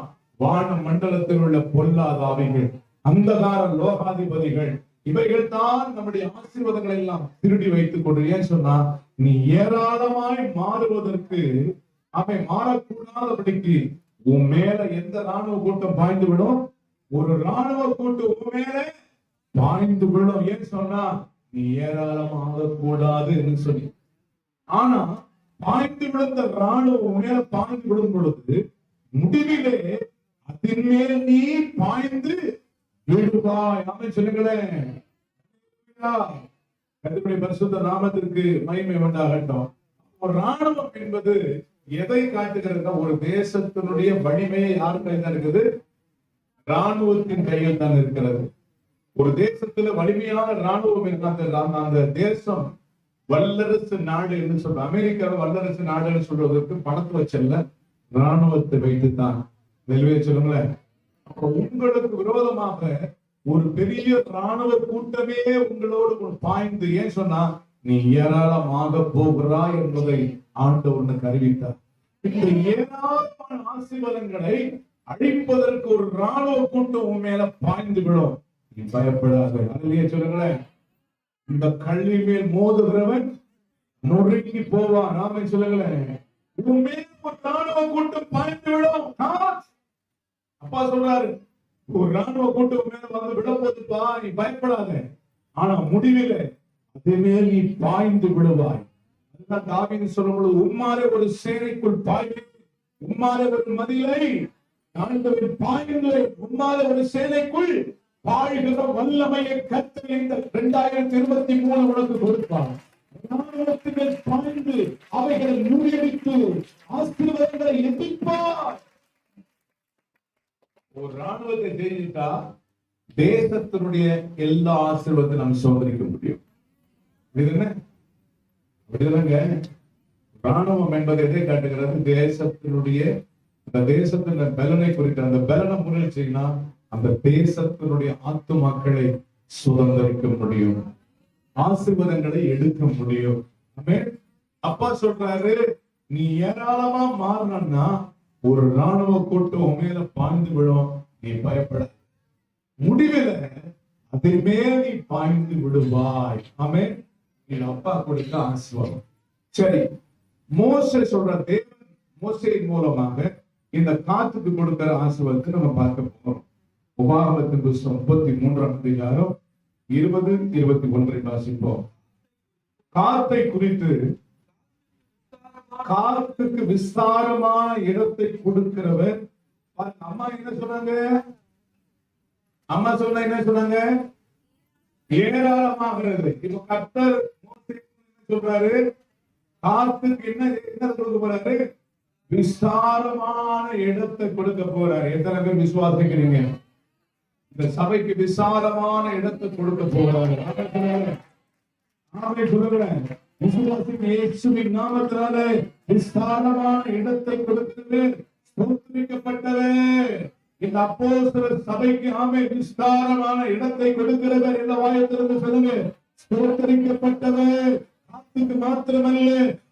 வான மண்டலத்தில் உள்ள பொல்லாத ஆவிகள், அந்தகார லோகாதிபதிகள். இவைகள் தான் நம்முடைய ஆசீர்வாதங்களை எல்லாம் திருடி வைத்துக் கொண்டு. ஏன் சொன்னா, நீ ஏராளமாய் மாறுவதற்கு, அவை மாறக்கூடாதபடிக்கு உன் மேல எந்த ராணுவ கூட்டம் பாய்ந்து விடும்? ஒரு ராணுவ கூட்டம் உன் மேல பாய்ந்து விடும். ஏன் சொன்னா, நீ ஏராளமாக கூடாது என்று சொல்லி. ஆனா பாய்ந்து விழுந்த ராணுவம் மேல பாய்ந்து விடும் பொழுது முடிவிலே அதன் மேல் நீ பாய்ந்து விடுவாய். ஆமென் சொல்லுங்களேன். கர்த்தருடைய பரிசுத்த நாமத்திற்கு மகிமை உண்டாகட்டும். ஒரு ராணுவம் என்பது எதை காட்டுகிறதுனா, ஒரு தேசத்தினுடைய வலிமையை யார் கையில் தான் இருக்குது? ராணுவத்தின் கையில் தான் இருக்கிறது. ஒரு தேசத்துல வலிமையான ராணுவம் இருக்க அந்த தேசம் வல்லரசு நாடு என்று சொல்ற. அமெரிக்காவை வல்லரசு நாடுன்னு சொல்வதற்கு பணத்தை வச்சல்ல, ராணுவத்தை வைத்துத்தான். வெளியே சொல்லுங்களேன். அப்ப உங்களுக்கு விரோதமாக ஒரு பெரிய ராணுவ கூட்டமே உங்களோடு பாய்ந்து, ஏன் சொன்னா, நீ ஏராளமாக போகிறாய் என்பதை ஆண்டவனுக்கு அறிவித்தார். இந்த ஏராளமான ஆசீர்வாதங்களை அழிப்பதற்கு ஒரு ராணுவ கூட்டம் உன் மேல பாய்ந்து விடும். நீ பயப்படாத. அதுலயே சொல்லுங்களேன். இந்த கல்வி மேல் மோதுகிறவன் நொறுங்கி போவான். நாம சொல்லுங்களேன். உன் மேல் ஒரு ராணுவ கூட்டம் பாய்ந்து விடும். அப்பா சொல்றாரு, ஒரு ராணுவ கூட்டம் மேல வந்து விட போதுப்பா, நீ பயப்படாத. ஆனா முடிவில அதே மேல் நீ பாய்ந்து விடுவாய். அதுதான் தாவீது சொல்லும் பொழுது, உம்மாலே ஒரு சேனைக்குள் பாய்ந்து, உம்மாலே ஒரு மதிலை ஆண்டவர் பாய்ந்து, உம்மாலே ஒரு சேனைக்குள் பாய்கிற வல்லமையை கர்த்தர் இந்த 2023 உனக்கு கொடுப்பார். ராணுவத்தின் பாய்ந்து அவைகளை முறியடித்து ஆசீர்வாதங்களை எதிர்ப்பார். ஒரு ராணுவத்தை ஜெயிச்சா தேசத்தினுடைய எல்லா ஆசீர்வாதத்தையும் நம்ம சுதந்திரிக்க முடியும். அப்படிதானங்க? ராணுவம் என்பது எதை காட்டுகிறது? தேசத்தினுடைய, அந்த தேசத்தின் பலனை குறித்த அந்த பலனை முயற்சினா அந்த தேசத்தினுடைய ஆத்துமாக்களை சுதந்திரிக்க முடியும், ஆசீர்வாதங்களை எடுக்க முடியும். அப்பா சொல்றாரு, நீ ஏராளமா மாறணும்னா ஒரு ராணுவ கூட்டம் உண்மையில பாய்ந்து விடும். நீ பயப்பட, முடிவில் அதே மேல் நீ பாய்ந்து விடுவாய். ஆமென். என் அப்பா கொடுத்த ஆசீர்வாதம். சரி, மோசே சொல்ற, தேவன் மோசேயின் மூலமாக இந்த காத்துக்கு கொடுக்கிற ஆசீர்வாதத்தை நம்ம பார்க்க போறோம். உபாகமத்தின் புத்தகம் 33ஆம் அதிகாரம் 20, 21 வாசிப்போம். காத்தை குறித்து, காத்துக்கு விஸ்தாரமான இடத்தை கொடுக்கிறவர். அம்மா என்ன சொன்னாங்க? அம்மா சொன்ன என்ன சொன்னாங்க? ஏராளமாகிறது. இப்ப கர்த்தர் சொல்றாரு, காத்துக்கு என்ன கொடுக்க போறாரு? விசாலமான இடத்தை கொடுக்க போறாரு. எத்தனை பேர் விசுவாசிக்கிறீங்க? இந்த சபைக்கு விசாலமான இடத்தை கொடுக்க போறாரு. ஆமென் சொல்லுகிறேன். விசுவாசிக்க இயேசுவின் நாமத்தினால விசாலமான இடத்தை கொடுத்து ஸ்தோத்திரிக்கப்பட்டவர். இந்த அப்போஸ்தலர் சபைக்கு ஆமென் விஸ்தாரமான இடத்தை கொடுக்கிறவர். இந்த வாயத்திலிருந்து சொல்லுங்க, ஸ்தோத்திரிக்கப்பட்டவர். காத்துக்கு மாத்திரமல்ல,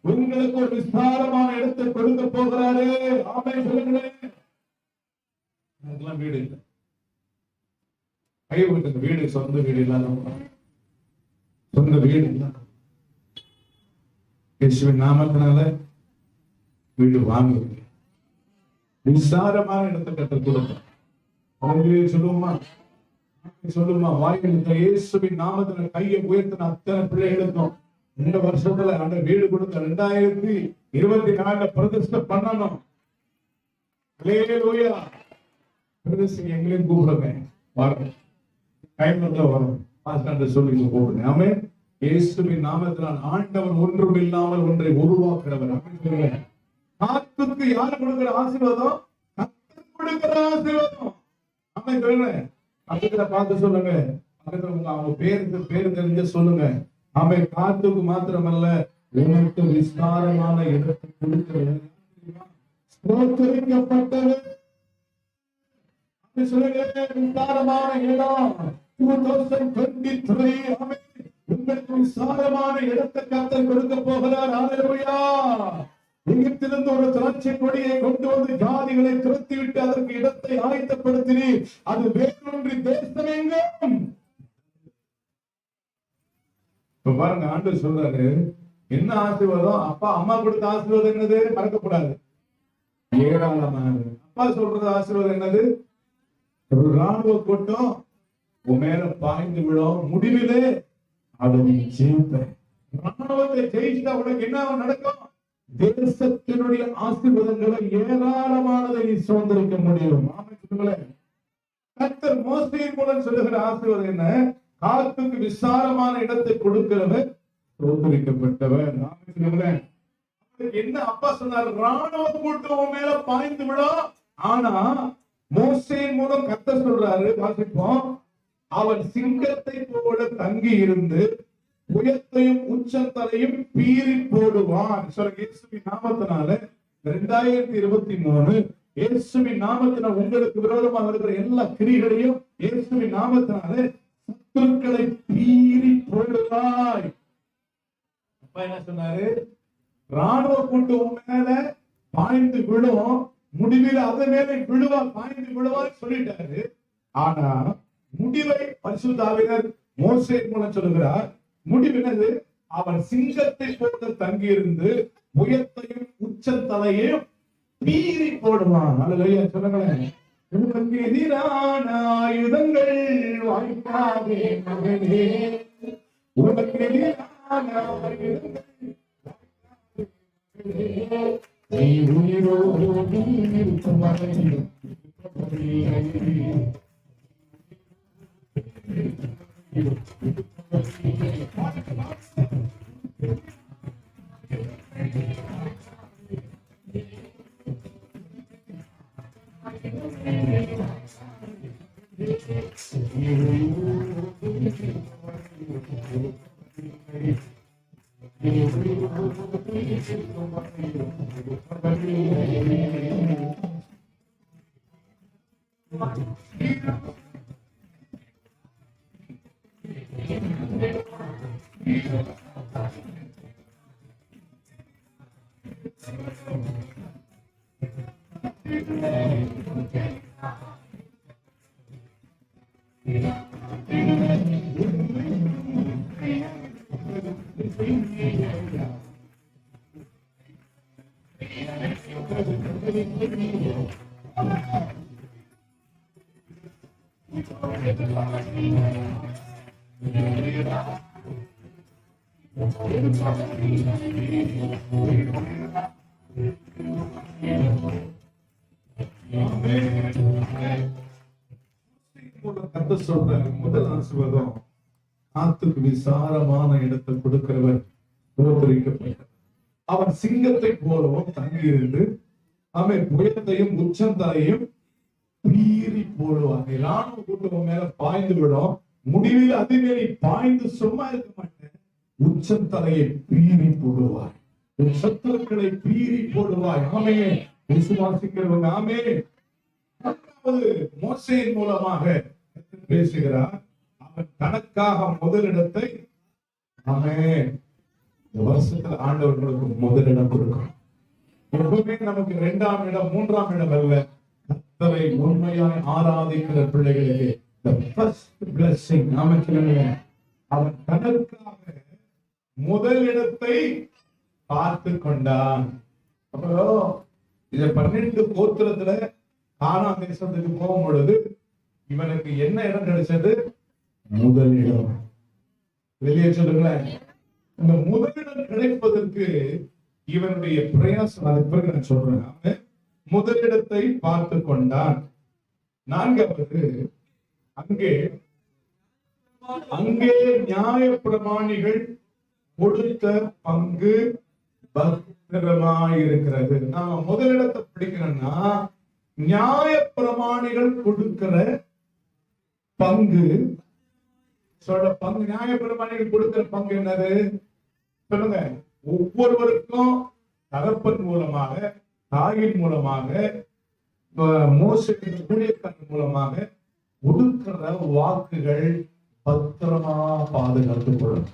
உங்களுக்கு ஒரு விஸ்தாரமான இடத்தை கொடுக்க போகிறாரு. ஆமென் சொல்லுங்களேன். அதெல்லாம் வீடு இல்லை. கை விட்டு வீடு, சொந்த வீடு இல்லாத, சொந்த வீடு இல்லாத இயேசுவின் நாமத்தினால வீடு வாங்குவீங்க. விசாரமான இடத்தை கற்றுக் கொடுப்போம். அவங்களே சொல்லுமா, சொல்லுமா, வாய்களுக்கு இயேசுவின் நாமத்துல கையை உயர்த்தின அத்தனை பிள்ளைகளுக்கும் இந்த வருஷத்துல அந்த வீடு கொடுத்த 2024 பிரதிஷ்டை பண்ணணும். ஹல்லேலூயா. பிரதிஷ்டை எங்களையும் கூப்பிடுங்க, வரும் டைம் வரும் பாஸ்டர் சொல்லி கூப்பிடுங்க. ஆமென். இயேசுவின் நாமத்தினால் ஆண்டவர் ஒன்றும் இல்லாமல் ஒன்றை உருவாக்குறவர். ஆமென். காத்துக்கு யார் கொடுக்கிற ஆசீர்வாதம்? கர்த்தர் கொடுக்கிற ஆசீர்வாதம். ஆமென் சொல்லுங்க. பக்கத்துல பார்த்து சொல்லுங்க, பக்கத்துல அவங்க பேரு தெரிஞ்ச சொல்லுங்க. ஆமென். காத்துக்கு மாத்திரமல்ல, உனக்கு விஸ்தாரமான இடத்தை கொடுக்கிறவர். ஸ்தோத்திரிக்கப்பட்டவர். சொல்லுங்க, விஸ்தாரமான இடம் 2023. ஆமென். உங்களுக்கு விசாலமான இடத்தை கர்த்தர் கொடுக்க போகிறார். ஹல்லேலூயா. எகிப்திலிருந்து ஒரு திராட்சை கொடியை கொண்டு வந்து ஜாதிகளை துரத்திவிட்டு அதற்கு இடத்தை ஆயத்தப்படுத்தினீர். அது வேறொன்றி தேசமெங்கும். இப்ப பாருங்க, ஆண்டவர் சொல்றாரு, என்ன ஆசீர்வாதம்? அப்பா அம்மா கொடுத்த ஆசீர்வாதம் என்னது? மறக்கக்கூடாது, ஏராளமானது. அப்பா சொல்றது ஆசீர்வாதம் என்னது? ஒரு ராணுவ கூட்டம் உன் மேல பாய்ந்து விடும், முடிவிலே அதை நீ ஜெயிப்ப. ராணுவத்தை ஜெயிச்சா உனக்கு என்ன நடக்கும்? தேசத்தினுடைய ஆசீர்வாதங்களை ஏராளமானதை நீ சுதந்திரிக்க முடியும். கர்த்தர் மோசேயின் மூலம் சொல்லுகிற ஆசீர்வாதம் என்ன? காத்துக்கு விசாலமான இடத்தை கொடுக்கிறவர், சுதந்திரிக்கப்பட்டவர். என்ன அப்பா சொன்னார்? ராணுவ கூட்டம் மேல பாய்ந்து விடும். ஆனா மோசேயின் மூலம் கர்த்தர் சொல்றாரு, வாசிப்போம், அவன் சிங்கத்தை போல தங்கி இருந்து புயத்தையும் உச்சத்தலையும் பீறி போடுவான். இயேசுவின் நாமத்தினால 2023 இயேசுவின் நாமத்தினால் உங்களுக்கு விரோதமாக இருக்கிற எல்லா கிரிகளையும் இயேசுவின் நாமத்தினால சத்துருக்களை பீறி போடுவாய். அப்பா என்ன சொன்னாரு? ராணுவ கூட்டம் மேல பாய்ந்து விழும், முடிவில் அதை மேல விழுவா, பாய்ந்து விழுவான்னு சொல்லிட்டாரு. ஆனா முடிவை பரிசுத்த ஆவியானவர் மோசே மூலம் சொல்லுகிறார். முடிவினது, அவன் சிங்கத்தை போல தங்கியிருந்து புயத்தையும் உச்சத்தலையும் பீறி போடுவான். அல்லேலூயா சொல்லுங்களேன். உனக்கு எதிரான ஆயுதங்கள் வாய்க்காதே மகனே, உனக்கு எதிரான ஆயுதங்கள் நீ உயிரோடு இருக்கும் வரையில் கர்த்தர் சொல்றாரு, முதல் ஆசீர்வாதம், ஆத்துக்கு விசாலமான இடத்தை கொடுக்கிறவர் தோற்கடிக்கப்பட்டார். அவன் சிங்கத்தை போலவும் தங்கியிருந்து அவன் புயத்தையும் உச்சந்தலையும் பீறி போடுவான். ராணுவ கூட்டம் மேல பாய்ந்து விடும். முடிவில் அதுவே பாய்ந்து சும்மா இருக்க மாட்டேன், உச்சந்தலையை பீறி போடுவாய், உன் சத்துருக்களை பீறி போடுவாய். ஆமே, விசுவாசிக்கிறவங்க ஆமே. மோசேயின் மூலமாக பேசுகிறார். அவன் தனக்காக முதலிடத்தை ஆமென் இந்த வருஷத்துல ஆண்டவர்களுக்கு முதலிடம் கொடுக்கும். எப்பவுமே நமக்கு 2ஆம் இடம் 3ஆம் இடம் அல்ல. கர்த்தரை உண்மையாய் ஆராதிக்கிற பிள்ளைகளுக்கு the first blessing. ஆமென் சொல்லுங்க. அவன் தனக்காக முதலிடத்தை பார்த்து கொண்டான். அப்புறம் இத 12 கோத்திரத்துல கானான் தேசத்துக்கு போகும் பொழுது இவனுக்கு என்ன இடம் கிடைச்சது? முதலிடம். வெளியே சொல்லுங்களேன். இந்த முதலிடம் கிடைப்பதற்கு இவனுடைய பிரயாசம், அதுக்கு பிறகு நான் சொல்றேன். அவன் முதலிடத்தை பார்த்து கொண்டான். 4வது, அங்கே நியாயப்பிரமாணிகள் கொடுத்த பங்கு பத்திரமாயிருக்கிறது. நாம முதலிடத்தை பிடிக்கணும்னா நியாயப்பிரமாணிகள் கொடுக்கிற பங்கு நியாயப்பிரமாணிகள் கொடுக்கிற பங்கு என்னது சொல்லுங்க. ஒவ்வொருவருக்கும் தகப்பன் மூலமாக, தாயின் மூலமாக, மோசேயின் ஊழியக்காரன் மூலமாக கொடுக்கிற வாக்குகள் பத்திரமா பாதுகாத்துக் கொள்ளும்.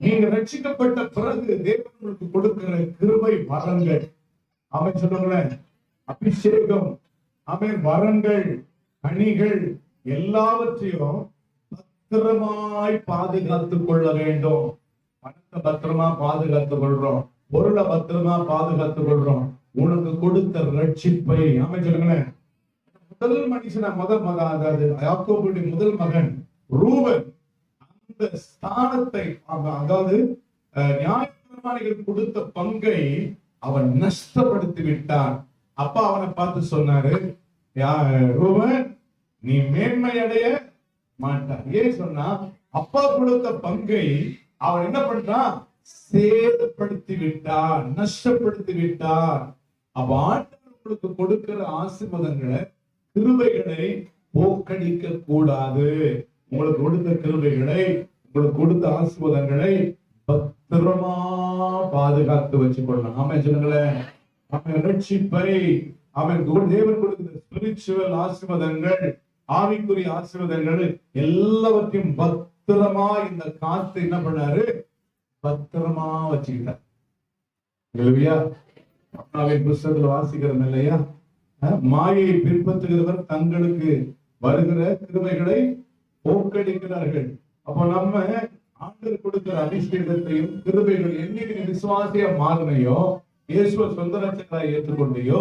நீங்க ரட்சிக்கப்பட்ட பிறகு தேவன் உங்களுக்கு கொடுக்கிற கிருபை வரங்கள், அவன் சொல்லுங்களேன், அபிஷேகம், அவன் வரங்கள், கனிகள் எல்லாவற்றையும் பத்திரமாய் பாதுகாத்துக் கொள்ள வேண்டும். பணத்தை பத்திரமா பாதுகாத்துக் கொள்றோம், பொருளை பத்திரமா பாதுகாத்துக் கொள்றோம். உனக்கு கொடுத்த ரட்சிப்பை அமைச்சருங்களேன். முதல் மனுஷன அதாவது யாக்கோபுடைய முதல் மகன் ரூபன் அந்த ஸ்தானத்தை, அதாவது நியாயப்பிரமாணிகள் கொடுத்த பங்கை அவன் நஷ்டப்படுத்தி விட்டான். அப்பா அவனை பார்த்து சொன்னாரு, ரூபன் நீ மேன்மை அடைய மாட்டான். ஏன் சொன்னா, அப்பா கொடுத்த பங்கை அவன் என்ன பண்றான்? சேதப்படுத்தி விட்டான், நஷ்டப்படுத்தி விட்டான். அப்ப ஆண்டவர்களுக்கு கொடுக்கிற ஆசீர்வாதங்களை, கிருபைகளை போக்கடிக்க கூடாது. உங்களுக்கு கொடுத்த கிருபைகளை, உங்களுக்கு கொடுத்த ஆசீர்வாதங்களை பத்திரமா பாதுகாத்து வச்சுக்கொள்ளணும். ஆமென் சொல்லுங்களேன். அவன் ரட்சிப்பை, அவன் தேவன் கொடுக்கிற ஸ்பிரிச்சுவல் ஆசீர்வாதங்கள், ஆவிக்குரிய ஆசீர்வாதங்கள் எல்லாவற்றையும் பத்திரமா இந்த காத்து என்ன பண்ணாரு? பத்திரமா வச்சுக்கிட்டார். புத்தகத்துல வாசிக்கிறோம் இல்லையா? மாயை பின்பற்றுகிறவர் தங்களுக்கு வருகிற கிருபைகளை போக்கடிக்கிறார்கள். அப்போ நம்ம ஆண்டவர் கொடுக்கிற அபிஷேகத்தையும் கிருபைகள் என்னைக்கு விசுவாசியா மாறினையோ, இயேசுவை சொந்த ரட்சகராய் ஏற்றுக்கொண்டையோ,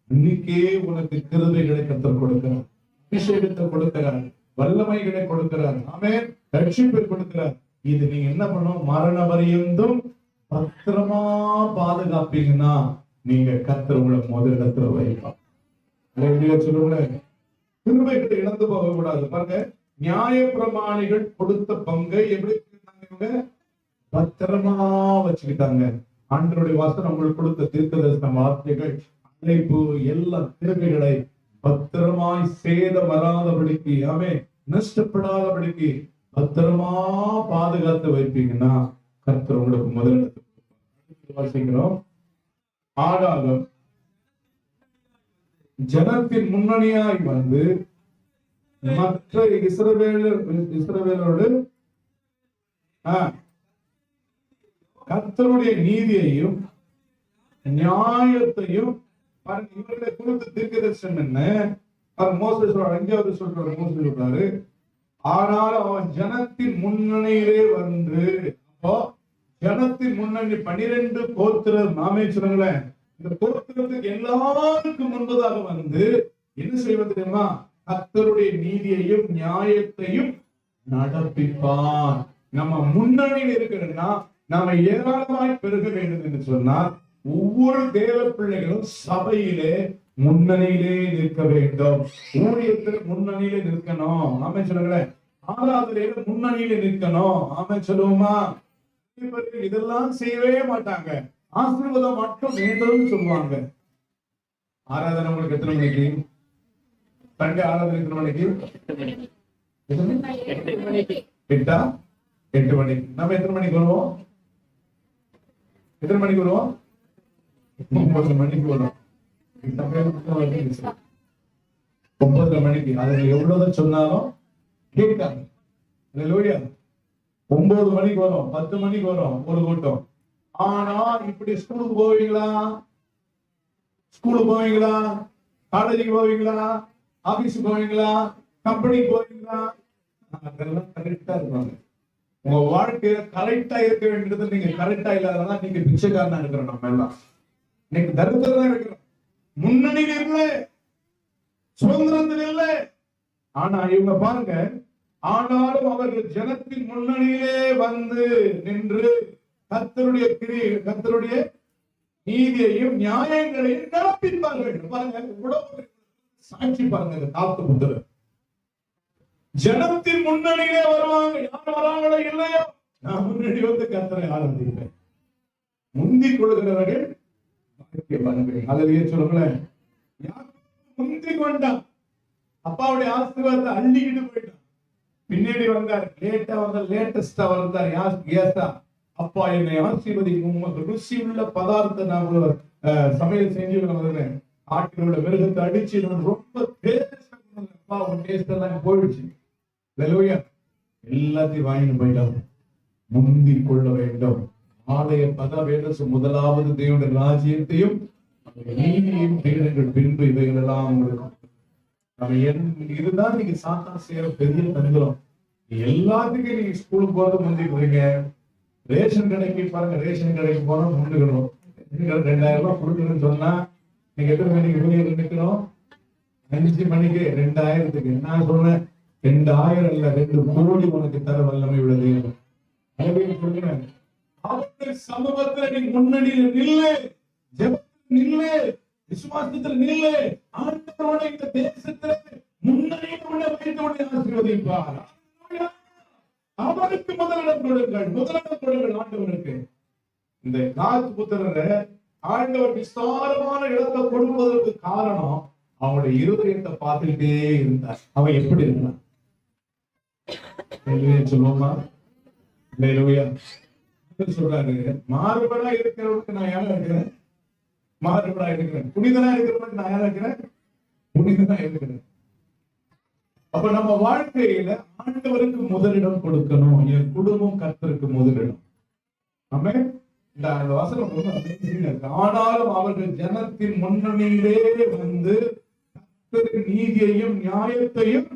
இன்னைக்கே உனக்கு கிருபைகளை கர்த்தர் கொடுக்கிறார், அபிஷேகத்தை கொடுக்கிறார், வல்லமைகளை கொடுக்கிறார், ஆமென், ரட்சிப்பை கொடுக்கிறார். இது நீங்க என்ன பண்ணணும்? மரண பரியந்தம் பத்திரமா பாதுகாப்பீங்கன்னா நீங்க கர்த்தர் உங்களை முதலிடத்துல வைப்பார். சொல்லுங்களேன், கிருபைகளை இழந்து போக கூடாது. பாருங்க, நியாயப்பிரமாணிகள் கொடுத்த பங்கை எப்படி பத்திரமா வச்சுக்கிட்டாங்க. ஆண்டவருடைய வாசனம் உங்களுக்கு கொடுத்த தீர்க்கதரிசன வார்த்தைகள், அழைப்பு, எல்லா கிருபைகளை பத்திரமாய் சேதம் வராதபடிக்கு, ஆமென், நஷ்டப்படாதபடிக்கு பத்திரமா பாதுகாத்து வைப்பீங்கன்னா கர்த்தர் உங்களுக்கு முதலிடத்தில் வாசிக்கிறோம். ஆனாலும் ஜனத்தின் முன்னணியாய் வந்து மற்ற இஸ்ரவேலோடு கர்த்தருடைய நீதியையும் நியாயத்தையும் இவர்களை குறித்து தீர்க்கதரிசனம் என்ன? மோசே சொல்றாரு, 5வது சொல்றாரு, மோசே சொல்றாரு, ஆனால் அவன் ஜனத்தின் முன்னணியிலே வந்து, அப்போ ஜனத்தின் முன்னணி 12 கோத்திரம், நாமே சொல்லுங்களேன், இந்த கோத்திரத்துக்கு எல்லாருக்கும் முன்பதாக வந்து என்ன செய்வது தெரியுமா? கர்த்தருடைய நீதியையும் நியாயத்தையும் நடப்பிப்பார். நம்ம முன்னணியில் இருக்கிறதுனா நாம ஏராளமாய் பெருக வேண்டும் என்று சொன்னால் ஒவ்வொரு தேவ பிள்ளைகளும் சபையிலே முன்னணியிலே நிற்க வேண்டும். ஊழியத்தில் முன்னணியிலே நிற்கணும். ஆமென் சொல்லுங்களேன். ஆராதனையில முன்னணியில நிற்கணும். ஆமென் சொல்லுவோமா? இதெல்லாம் செய்யவே மாட்டாங்க. ஆசீர்வாதம் மட்டும் வேண்டும்னு சொல்லுவாங்க. ஆராதனை உங்களுக்கு எத்தனை மணிக்கு? சண்டே ஆராதனை எத்தனை மணிக்கு? 8 மணிக்கு. நம்ம எத்தனை மணிக்கு வருவோம்? எத்தனை மணிக்கு வருவோம்? 9 மணிக்கு வருவோம். 9 மணிக்கு. அதுல எவ்வளவுதான் சொன்னாலும் கேட்காங்க. 9 மணிக்கு வரும், 10 மணிக்கு வரும் ஒரு கூட்டம். ஆனா இப்படி ஸ்கூலுக்கு போவீங்களா? ஸ்கூலுக்கு போவீங்களா? காலேஜுக்கு போவீங்களா? ஆபீஸுக்கு போவீங்களா? கம்பெனிக்கு போவீங்களா? அதெல்லாம் கரெக்டா இருப்பாங்க. உங்க வாழ்க்கையில கரெக்டா இருக்க வேண்டியது நீங்க கரெக்டா இல்லாதனால நீங்க பிச்சைக்காரனா இருக்கிறோம். நம்ம எல்லாம் இன்னைக்கு தரித்திரம் தான் இருக்கிறோம். முன்னணியில் இல்லை, சுதந்திரத்தில் இல்லை. ஆனா இவங்க பாருங்க, ஆனாலும் அவர்கள் ஜனத்தின் முன்னணியிலே வந்து நின்று கர்த்தருடைய நீதியையும் நியாயங்களையும் நடப்பிப்பார்கள். பாருங்க, சாட்சி பாருங்க. காத்து புத்தர் ஜனத்தின் முன்னணியிலே வருவாங்க. யார் வராங்களோ இல்லையோ, நான் முன்னாடி வந்து கர்த்தரை ஆராதிப்பேன். முந்திக் கொள்கிறவர்கள் அதிலேயே சொல்லுங்களேன். முந்தி கொண்டான், அப்பாவுடைய ஆசீர்வாதத்தை அள்ளிக்கிட்டு போயிட்டான். பின்னாடி வந்தார், லேட்டஸ்டா வந்தார். ஏசா, அப்பா என்னை ஆசீர்வதிக்கும், உங்களுக்கு ருசி உள்ள பதார்த்தம் நான் சமையல் செஞ்சு வந்தேன். ஆட்டில் உள்ள மிருகத்தை அடிச்சு ரொம்ப அப்பா டேஸ்ட் எல்லாம் போயிடுச்சு. எல்லாத்தையும் வாங்கிட்டு போயிட்டாங்க. முந்தி கொள்ள வேண்டும். ஆலய பதவேதம் முதலாவது தேவனுடைய ராஜ்யத்தையும் நீதியையும் தேடுங்கள், பின்பு இவைகள் எல்லாம் உங்களுக்கு. இதுதான் நீங்க சாத்தான் செய்யற பெரிய தந்திரம். எல்லாத்துக்கும் நீங்க ஸ்கூலுக்கு போறது முந்திக்கிறீங்க. ரேஷன் கடைக்கு பாருங்க, ரேஷன் கடைக்கு போனா முந்துக்கணும். 2000 ரூபாய் கொடுக்கணும்னு சொன்னா நீங்க எத்தனை மணிக்கு வெளியே நிக்கணும்? 5 மணிக்கு 2000க்கு. நான் சொன்னேன் 2000 இல்ல 2 கோடி உனக்கு தர வல்லமை உள்ளது. அவர்கள் சமூகத்துல நீ முன்னணியில் நில்லு, ஜெபத்தில் நில்லு, விசுவாசத்தில் நில்லு. ஆண்டவரோட இந்த தேசத்துல முன்னணியில் உள்ள வைத்தவனை ஆசீர்வதிப்பார். அவருக்கு முதலிடம் கொடுங்கள் ஆண்டவருக்கு. இந்த காத் புத்திரரை ஆண்டவர் விஸ்தாரமான இடத்தை கொடுப்பதற்கு காரணம் அவனுடைய இருதயத்தை பார்த்துக்கிட்டே இருந்தார். அவன் எப்படி இருந்தான் சொல்லுவோமா? சொல்றாரு, மாறுபடா இருக்கிறவனுக்கு நான் யாரா இருக்கிறேன்? மாறுபடா இருக்கிறேன். புனிதனா இருக்கிறவனுக்கு நான் யாரா இருக்கிறேன்? புனிதனா இருக்கிறேன். அப்ப நம்ம வாழ்க்கையில ஆண்டவருக்கு முதலிடம் கொடுக்கணும். என் குடும்பம் கர்த்தருக்கு முதலிடம். ஆமென். இந்த வசனம் வந்து, ஆனாலும் அவர்கள் ஜனத்தின் முன்னணியிலே வந்து கர்த்தரின் நீதியையும் நியாயத்தையும்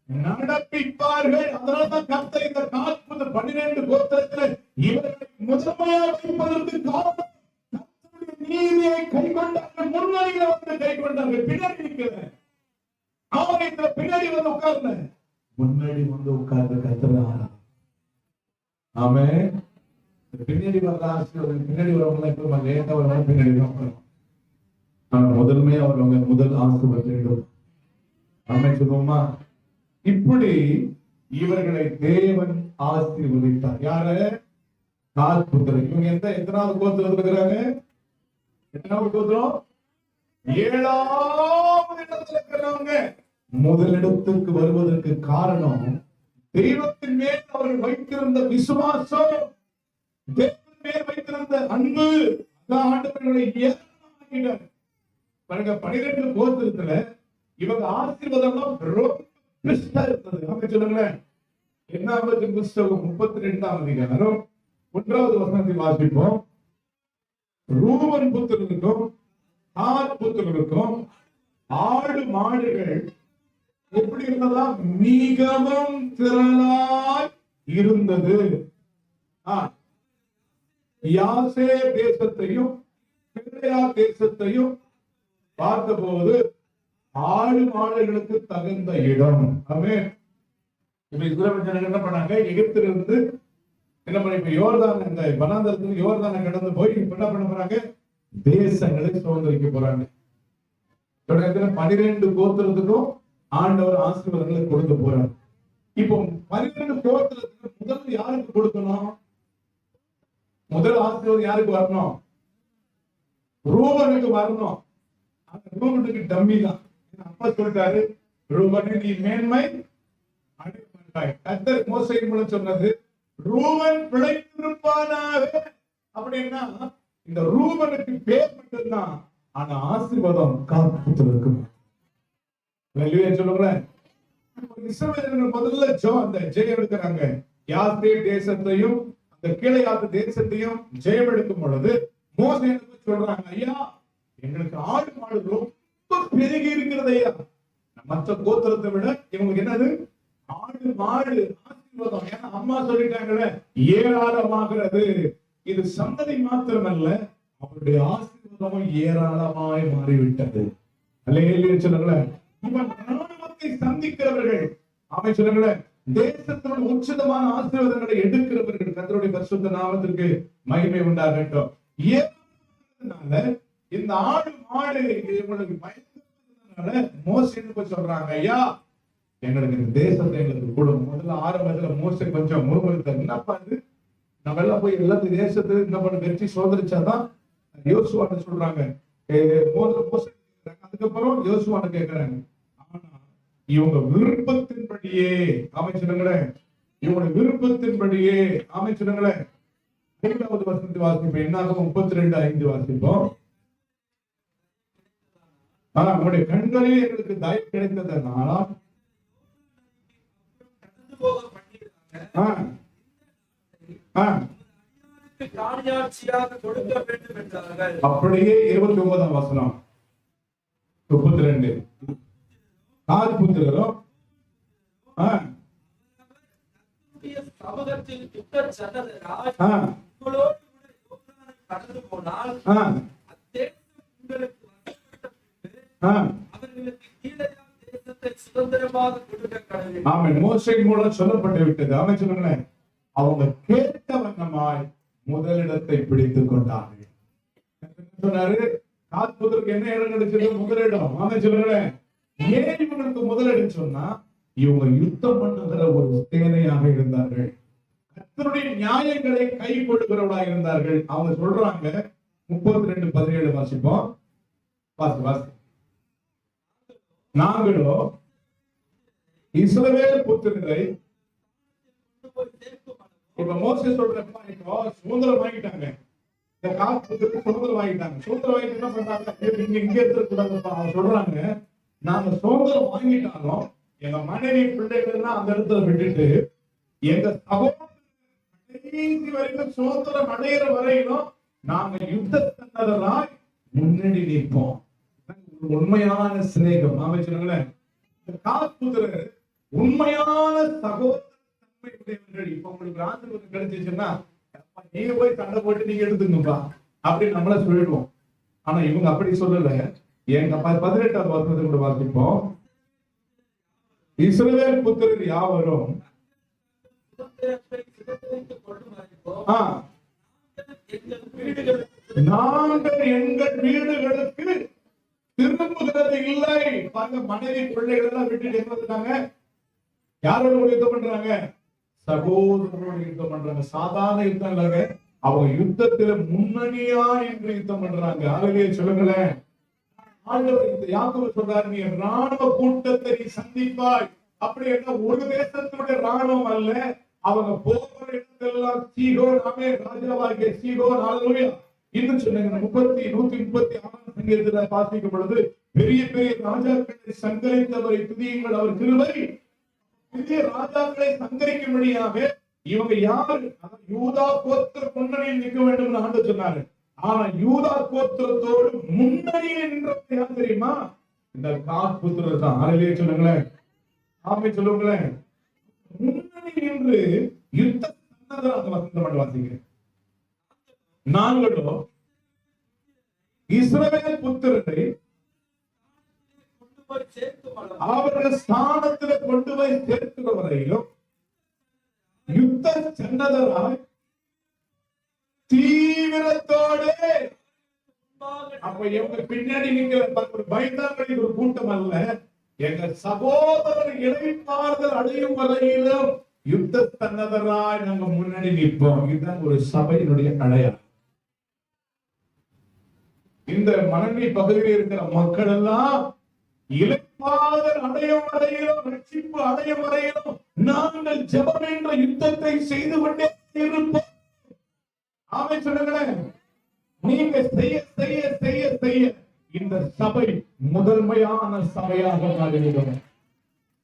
நடப்பிப்பார்கள். அதனால்தான் கர்த்தர் இந்த 12 கோத்திரத்தில் இவர்களை முதன்மையாக வைப்பதற்கு காரணம் கர்த்தருடைய நீதியை கைக்கொண்டார்கள். முன்னணியில் வந்து கைக்கொண்டார்கள். பின்னாடி இருக்கிற அவங்க பின்னாடி வந்து உட்கார்ல, முன்னாடி வந்து உட்கார்ந்து கர்த்தர். ஆமென். பின்னாடி பின்னாடி வரவங்க இப்ப லேட்டா வரவங்க பின்னாடி தான். ஆனா முதன்மையா வரவங்க முதல் ஆசீர்வாதம். ஆமென் சொல்லுவோமா? இப்படி இவர்களை தேவன் ஆசீர்வதித்தார். யாரு? காத் புத்திரர். இவங்க எத்தனாவது கோத்திரத்தில் இருக்கிறாங்க? எத்தனாவது கோத்திரம்? 7வது இடத்துல இருக்கிறவங்க. முதலிடத்துக்கு வருவதற்கு காரணம் தெய்வத்தின் மேல் அவர்கள் வைத்திருந்த விசுவாசம், தேவன் மேல் வைத்திருந்த அன்பு. ஆண்டவர்களை 12 கோத்திரத்துல இவங்க ஆசீர்வாதம் இருந்தது. சொல்லுங்களேன். என்ன புஸ்தகம் 32ஆம் அதிகாரம் 1வது வசனத்தை வாசிப்போம். ரூபன் புத்திரனுக்கும் காத் புத்திரனுக்கும் ஆடு மாடுகள் எப்படி இருந்ததா? மிகவும் திரளாய் இருந்தது. யாசே தேசத்தையும் தேசத்தையும் பார்த்தபோது ஆடு மாடுகளுக்கு தகுந்த இடம். ஆமென். இப்ப இஸ்ரவேல் ஜனங்கள் என்ன பண்ணாங்க? எகிப்திலிருந்து இருந்து என்ன பண்ண, இப்ப யோர்தான், இந்த வனாந்தரத்துல யோர்தானை கடந்து போய் இப்ப என்ன பண்ண போறாங்க? தேசங்களை சுதந்திரிக்க போறாங்க. 12 கோத்திரத்துக்கும் ஆண்டவர் ஆசீர்வாதங்களை கொடுக்க போறார். இப்போ 12 கோத்திரத்துக்கு முதல் யாருக்கு கொடுக்கணும்? முதல் ஆசீர்வாதம் யாருக்கு வரணும்? ரூபனுக்கு வரணும். அந்த ரூபனுக்கு டம்மி தான். அப்பா சொல்லிட்டாரு, ரூபனை நீ மேன்மை அடைய மாட்டாய். கர்த்தர் மோசேயின் மூலம் சொன்னது, ரூபன் பிழைத்திருப்பானாக. அப்படின்னா இந்த ரூபனுக்கு பேர் மட்டும்தான், ஆனா ஆசீர்வாதம் காத்துருக்கு. சொல்லுங்களேன். இஸ்ரவேலர்கள் முதல்ல அந்த ஜெயம் எடுக்கிறாங்க. யாத்திரை தேசத்தையும் அந்த கீழையாத்து தேசத்தையும் ஜெயம் எடுக்கும் பொழுது மோசே சொல்றாங்க, ஐயா எங்களுக்கு ஆடு மாடு ரொம்ப பெருகி இருக்கிறது ஐயா. மற்ற கோத்திரத்தை விட இவங்களுக்கு என்னது? ஆடு மாடு ஆசீர்வாதம். ஏன்னா அம்மா சொல்லிட்டாங்களே, ஏராளமாகிறது. இது சந்ததி மாத்திரமல்ல, அவருடைய ஆசீர்வாதமும் ஏராளமாய் மாறிவிட்டது. அல்லேலூயா சொல்லுங்களேன். ராணுவத்தை சந்திக்கிறவர்கள், அவை சொல்லுங்களேன், தேசத்தோட உச்சிதமான ஆசீர்வாதங்களை எடுக்கிறவர்கள், கர்த்தருடைய பரிசுத்த நாமத்திற்கு மகிமை உண்டாகட்டும். இந்த ஆடு மாடு இவங்களுக்கு பயந்ததுனால மோசே சொல்றாங்க, ஐயா எங்களுக்கு இந்த தேசத்தை எங்களுக்கு கொடுங்க. முதல்ல ஆரம்பத்துல மோசே கொஞ்சம் முருகன், என்னப்பா இது, நம்ம எல்லாம் போய் எல்லாத்தையும் தேசத்தை இந்த பண்ண வெற்றி சோதரிச்சாதான் யோசுவாட்ட சொல்றாங்க. அதுக்கப்புறம் யோசுவாட்ட கேட்கிறாங்க. ஆனா இவங்க விருப்பத்தின்படியே அமைச்சிருங்களேன், இவங்க விருப்பத்தின்படியே அமைச்சிருங்களேன். 5வது வசனத்தை வாசிப்போம். என்னாகும் 32:5 வாசிப்போம். நம்முடைய கண்களில் எங்களுக்கு தயவு கிடைத்ததனால அப்படியே 29ஆம் வசனம் 32 புத்திரரும் மோசேயின் மூலம் சொல்லப்பட்டு விட்டது. ஆமென் சொல்லுங்களேன். அவங்க கேட்ட வண்ணமாய் முதலிடத்தை பிடித்துக் கொண்டார்கள். சொன்னாரு, காத்புதருக்கு என்ன இடம் கிடைச்சது? முதலிடம். ஆமென் சொல்லுங்களேன். ஏன் இவங்களுக்கு முதலிடம் சொன்னா, இவங்க யுத்தம் பண்ணுகிற ஒரு சேனையாக இருந்தார்கள். கர்த்தருடைய நியாயங்களை கை கொடுக்கிறவர்களாக இருந்தார்கள். அவங்க சொல்றாங்க, 32:17 வாசிப்போம். வாசி. நாங்களோ இஸ்ரவேல் புத்திரரை, இப்ப மோசே சொல்றப்ப இப்போ சுதந்திரம் வாங்கிட்டாங்க. இந்த காலத்துக்கு சுதந்திரம் வாங்கிட்டாங்க. சுதந்திரம் வாங்கிட்டு என்ன பண்றாங்க? இங்க இருக்கக்கூடாதுப்பா. அவங்க சொல்றாங்க, நாங்க சுதந்திரம் வாங்கிட்டாலும் எங்க மனைவி பிள்ளைகள் எல்லாம் அந்த இடத்துல விட்டுட்டு எங்க சகோதரர் வரைக்கும் சுதந்திரம் அடைகிற வரையிலும் நாங்க யுத்தத்தினராய் முன்னணி நிற்போம். உண்மையான சிநேகம். அமைச்சர்களேன், காப்புதர் உண்மையான சகோதர தன்மை. இப்ப உங்களுக்கு ஆசீர்வாதம் கிடைச்சிச்சுன்னா, நீங்க போய் சண்டை போட்டு நீங்க எடுத்துங்கப்பா அப்படின்னு நம்மள சொல்லிடுவோம். ஆனா இவங்க அப்படி சொல்லல. எங்க 18ஆவது வசனத்தை கூட வாசிப்போம். இஸ்ரவேல் புத்திரர் யாவரும் நாங்கள் எங்கள் வீடுகளுக்கு திரும்புகிறது இல்லை. பாருங்க, மனைவி பிள்ளைகள் எல்லாம் விட்டுட்டு என்ன இருக்காங்க? யாரோட யுத்தம் பண்றாங்க? சகோதரரோட யுத்தம் பண்றாங்க. சாதாரண யுத்தம் இல்லைங்க, அவங்க யுத்தத்துல முன்னணியா என்று யுத்தம் பண்றாங்க. அதுலயே சொல்லுங்களேன். ஆண்டவர் இந்த யாக்கோபு சொல்றாரு, நீ ராணுவ கூட்டத்தை நீ சந்திப்பாய். அப்படி என்ன, ஒரு தேசத்துடைய ராணுவம் அல்ல, அவங்க போகிற இடத்தெல்லாம் சீகோன், ராஜாவாகிய சீகோன். ஹல்லேலூயா. இன்னும் சொன்னீங்க 136 சங்கீதத்துல வாசிக்கும் பொழுது, பெரிய பெரிய ராஜாக்களை சங்கரித்தவரை துதியுங்கள், அவர் கிருபை பெரிய ராஜாக்களை சங்கரிக்கும்படியாக. இவங்க யாரு? யூதா கோத்திர முன்னணியில் நிற்க வேண்டும் ஆண்டு சொன்னாரு. ஆனா யூதா கோத்திரத்தோடு முன்னணியில் நின்றவங்க யார் தெரியுமா? இந்த காத்புத்திரர் தான். ஹல்லேலூயா சொல்லுங்களேன். ஆமென் சொல்லுங்களேன். முன்னணி நின்று யுத்த சன்னதம். அந்த வசனத்தை மட்டும் வாசிக்கிறேன். நாங்களோ இஸ்ரவேல் புத்திரரை போய் சேர்க்கும் அளவு அவர்கள் ஸ்தானத்துல கொண்டு போய் சேர்க்கிற வரையிலும் யுத்த சன்னதராய் தீவிரத்தோடு. அப்ப எங்க பின்னாடி நீங்க ஒரு பயந்தாங்கடி ஒரு கூட்டம் அல்ல, எங்க சகோதரர் இளைப்பாறுதல் அடையும் வரையிலும் யுத்த சன்னதராய் நாங்க முன்னாடி நிற்போம். இதுதான் ஒரு சபையினுடைய அடையாளம். இந்த மனநி பகுதியில் இருக்கிற மக்கள் எல்லாம் இளைப்பாறுதல் அடையும் வரையிலும், ரட்சிப்பு அடையும் வரையிலும் நாங்கள் ஜெபம் என்ற யுத்தத்தை செய்து கொண்டே இருப்போம். ஆமென் சொல்லுங்களேன். நீங்க செய்ய செய்ய செய்ய செய்ய இந்த சபை முதன்மையான சபையாக மாறிவிடும்.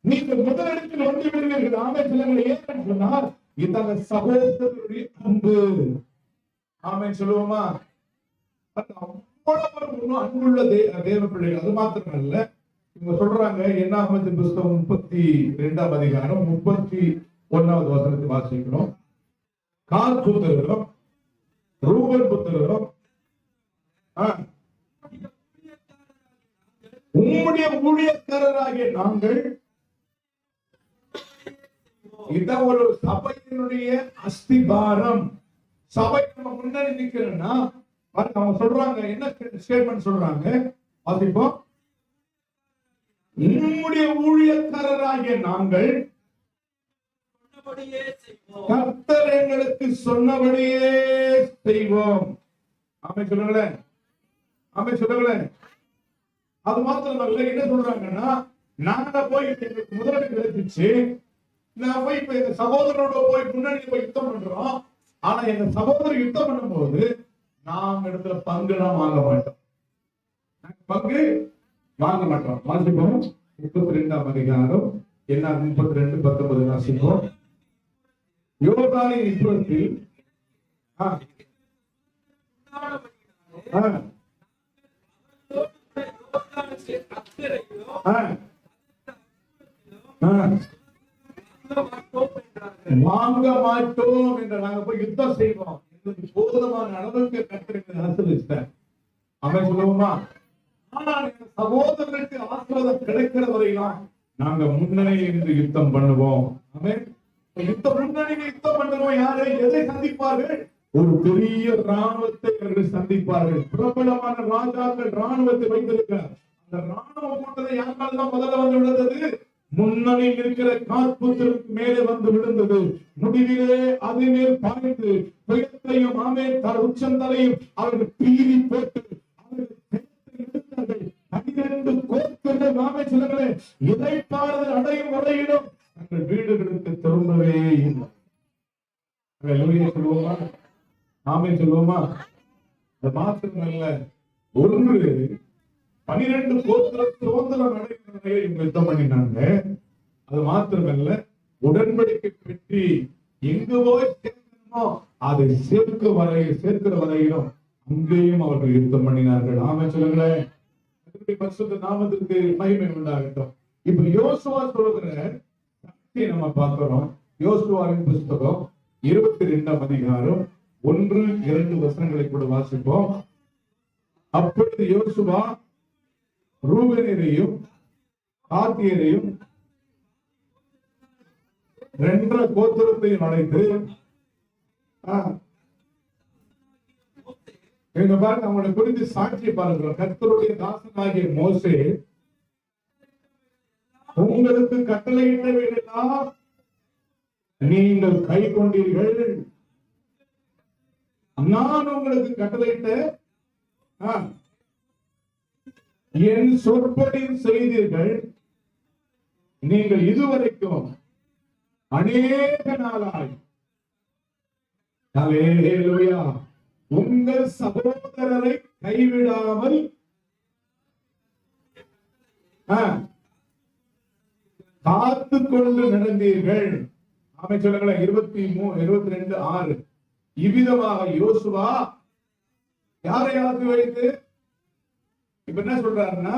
நீங்க முதலிடத்தில் வந்து விடுவீர்கள். ஆமென் சொல்லுங்களேன். ஏன்னு சொன்னால் இந்த சகோதரருடைய அன்பு. ஆமென் சொல்லுவோமா? அன்புள்ள தேவ பிள்ளைகள். அது மாத்திரமல்ல, இவங்க சொல்றாங்க, என்னாகமத்தின் புஸ்தகம் 32ஆம் அதிகாரம் 31வது வசனத்தை வாசிக்கிறோம். காத் புத்திரரும் ரூபன் புத்திரரும் உம்முடைய ஊழியக்காரராகிய நாங்கள். இதான் ஒரு சபையினுடைய அஸ்திபாரம். சபை நம்ம முன்னாடி நிக்கிறோம்னா அவங்க சொல்றாங்க, என்ன ஸ்டேட்மெண்ட் சொல்றாங்க வாசிப்போம். உம்முடைய ஊழியக்காரராகிய நாங்கள் கர்த்தர் எங்களுக்கு சொன்னபடியே செய்வோம். ஆமென் சொல்லுங்களேன். ஆமென் சொல்லுங்களேன். அது மாத்திரமல்ல, என்ன சொல்றாங்கன்னா, நாங்க போய் எங்களுக்கு முதலீடு கிடைச்சிச்சு, நான் போய் இப்ப எங்க சகோதரனோட போய் முன்னாடி போய் யுத்தம் பண்றோம். ஆனா எங்க சகோதரர் யுத்தம் பண்ணும்போது நாங்க இடத்துல பங்குலாம் வாங்க மாட்டோம். பங்கு வாங்க மாட்டோம். வாசிப்போம் 32ஆம் அதிகாரம் என்ன 32-19 வாசிப்போம். யோர்தானின் இப்புறத்தில் வாங்க மாட்டோம் என்று நாங்க போய் யுத்தம் செய்வோம். எங்களுக்கு போதுமான அளவுக்கு கர்த்தருக்கு ஆசீர்வதித்தார். அவன் சொல்லுவோமா? ஆனால் எங்க சகோதரருக்கு ஆசீர்வாதம் கிடைக்கிற வரையிலும் நாங்க முன்னணி இருந்து யுத்தம் பண்ணுவோம். அவன் முன்னணியில் யுத்தம் பண்ணுவோம். யாரை எதை சந்திப்பார்கள்? ஒரு பெரிய ராணுவத்தை அவர்கள் சந்திப்பார்கள். பிரபலமான ராஜாக்கள் ராணுவத்தை வைத்திருக்கிறார். அந்த ராணுவ கூட்டத்தை யாரால் தான் முதல்ல வந்து விழுந்தது? முன்னணியில் இருக்கிற காற்புத்திற்கு மேலே வந்து விழுந்தது. முடிவிலே அது மேல் பாய்ந்து புயத்தையும் உச்சம் தலையும் அவர்கள் பீறி போட்டு அவர்கள் 12 கோத்திரங்கள் ஆமே சொல்லுங்களேன், இளைப்பாறுதல் அடையும் வரையிலும் தங்கள் வீடுகளுக்கு திரும்பவே இல்லை. சொல்லுவோமா? ஆமே சொல்லுவோமா? அது மாத்திரமல்ல, 12 கோத்திர சுதந்திரம் அடைவதை யுத்தம் பண்ணினாங்க. அது மாத்திரமல்ல, உடன்படிக்கை பெற்றி எங்கு போய் சேர்க்கணுமோ அதை சேர்க்கிற வரையிலும் அங்கேயும் அவர்கள் யுத்தம் பண்ணினார்கள். ஆமே சொல்லுங்களேன். பரிசுத்த நாமத்திற்கு மகிமை உண்டாகட்டும். இப்ப யோசுவா சொல்லுகிற நம்ம பார்க்கிறோம். யோசுவாவின் புஸ்தகம் 22ஆம் அதிகாரம் 1-2 வசனங்களை கூட வாசிப்போம். அப்பொழுது யோசுவா ரூபேனரையும் காத்தியரையும் 2 கோத்திரத்தையும் அழைத்து, இவங்க பாருங்க, அவங்களை குறித்து சாட்சி பாருங்க. கர்த்தருடைய தாசனாகிய மோசே உங்களுக்கு கட்டளையிட்டவையெல்லாம் நீங்கள் கை கொண்டீர்கள். நான் உங்களுக்கு கட்டளையிட்ட என் சொற்படி செய்தீர்கள். நீங்கள் இதுவரைக்கும் அநேக நாளாய் ஹல்லேலூயா உங்கள் சகோதரரை கைவிடாமல் காத்து கொண்டு நடந்தீர்கள். ஆமை சொல்லுங்களேன். 22:6 இவ்விதமாக யோசுவா யாரை ஆத்து வைத்து இப்ப என்ன சொல்றாருன்னா,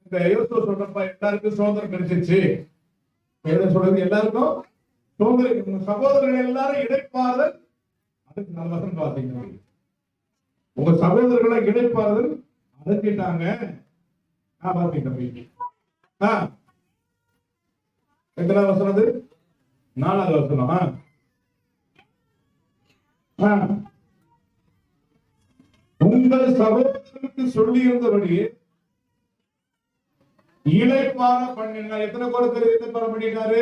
இந்த யோசுவா சொல்றப்ப எல்லாருக்கும் சுதந்திரம் கிடைச்சிருச்சு. சொல்றது எல்லாருக்கும் சுதந்திரம். உங்க சகோதரர்கள் எல்லாரும் இடைப்பாறுதல். அதுக்கு நல்ல வசனம் பாத்தீங்க. உங்க சகோதரர்களை இடைப்பாறுதல் அடைஞ்சிட்டாங்க. பாத்தீங்க எத்தனாவது வசனம் அது? 4வது வசனம். உங்கள் சகோதரருக்கு சொல்லி இருந்தபடி இளைப்பாற பண்ணினார். எத்தனை கோத்திரத்தை இளைப்பாற பண்ணிட்டாரு?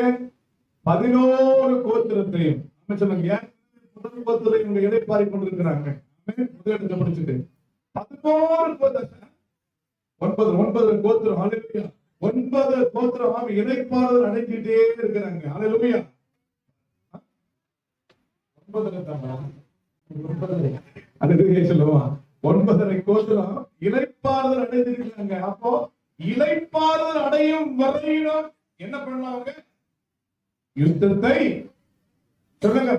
11 கோத்திரத்தையும். சொல்லுங்க, முதல் கோத்திரம் இவங்க இளைப்பாறி கொண்டிருக்கிறாங்க. முதலிடத்தை முடிச்சுட்டு 11 கோத்திரம், 9 கோத்திரம். ஹல்லேலூயா. 9 கோத்திரம் இளைப்பாறுதல் அடைஞ்சிட்டே இருக்கிறாங்க. ஹல்லேலூயா. 9 சொல்லுவா 9 கோத்திரம் இளைப்பாறுதல் அடைஞ்சிருக்கிறாங்க. அப்போ இளைப்பாறுதல் அடையும் வரையிலும் என்ன பண்ணாங்க? யுத்தத்தை சொல்லுங்க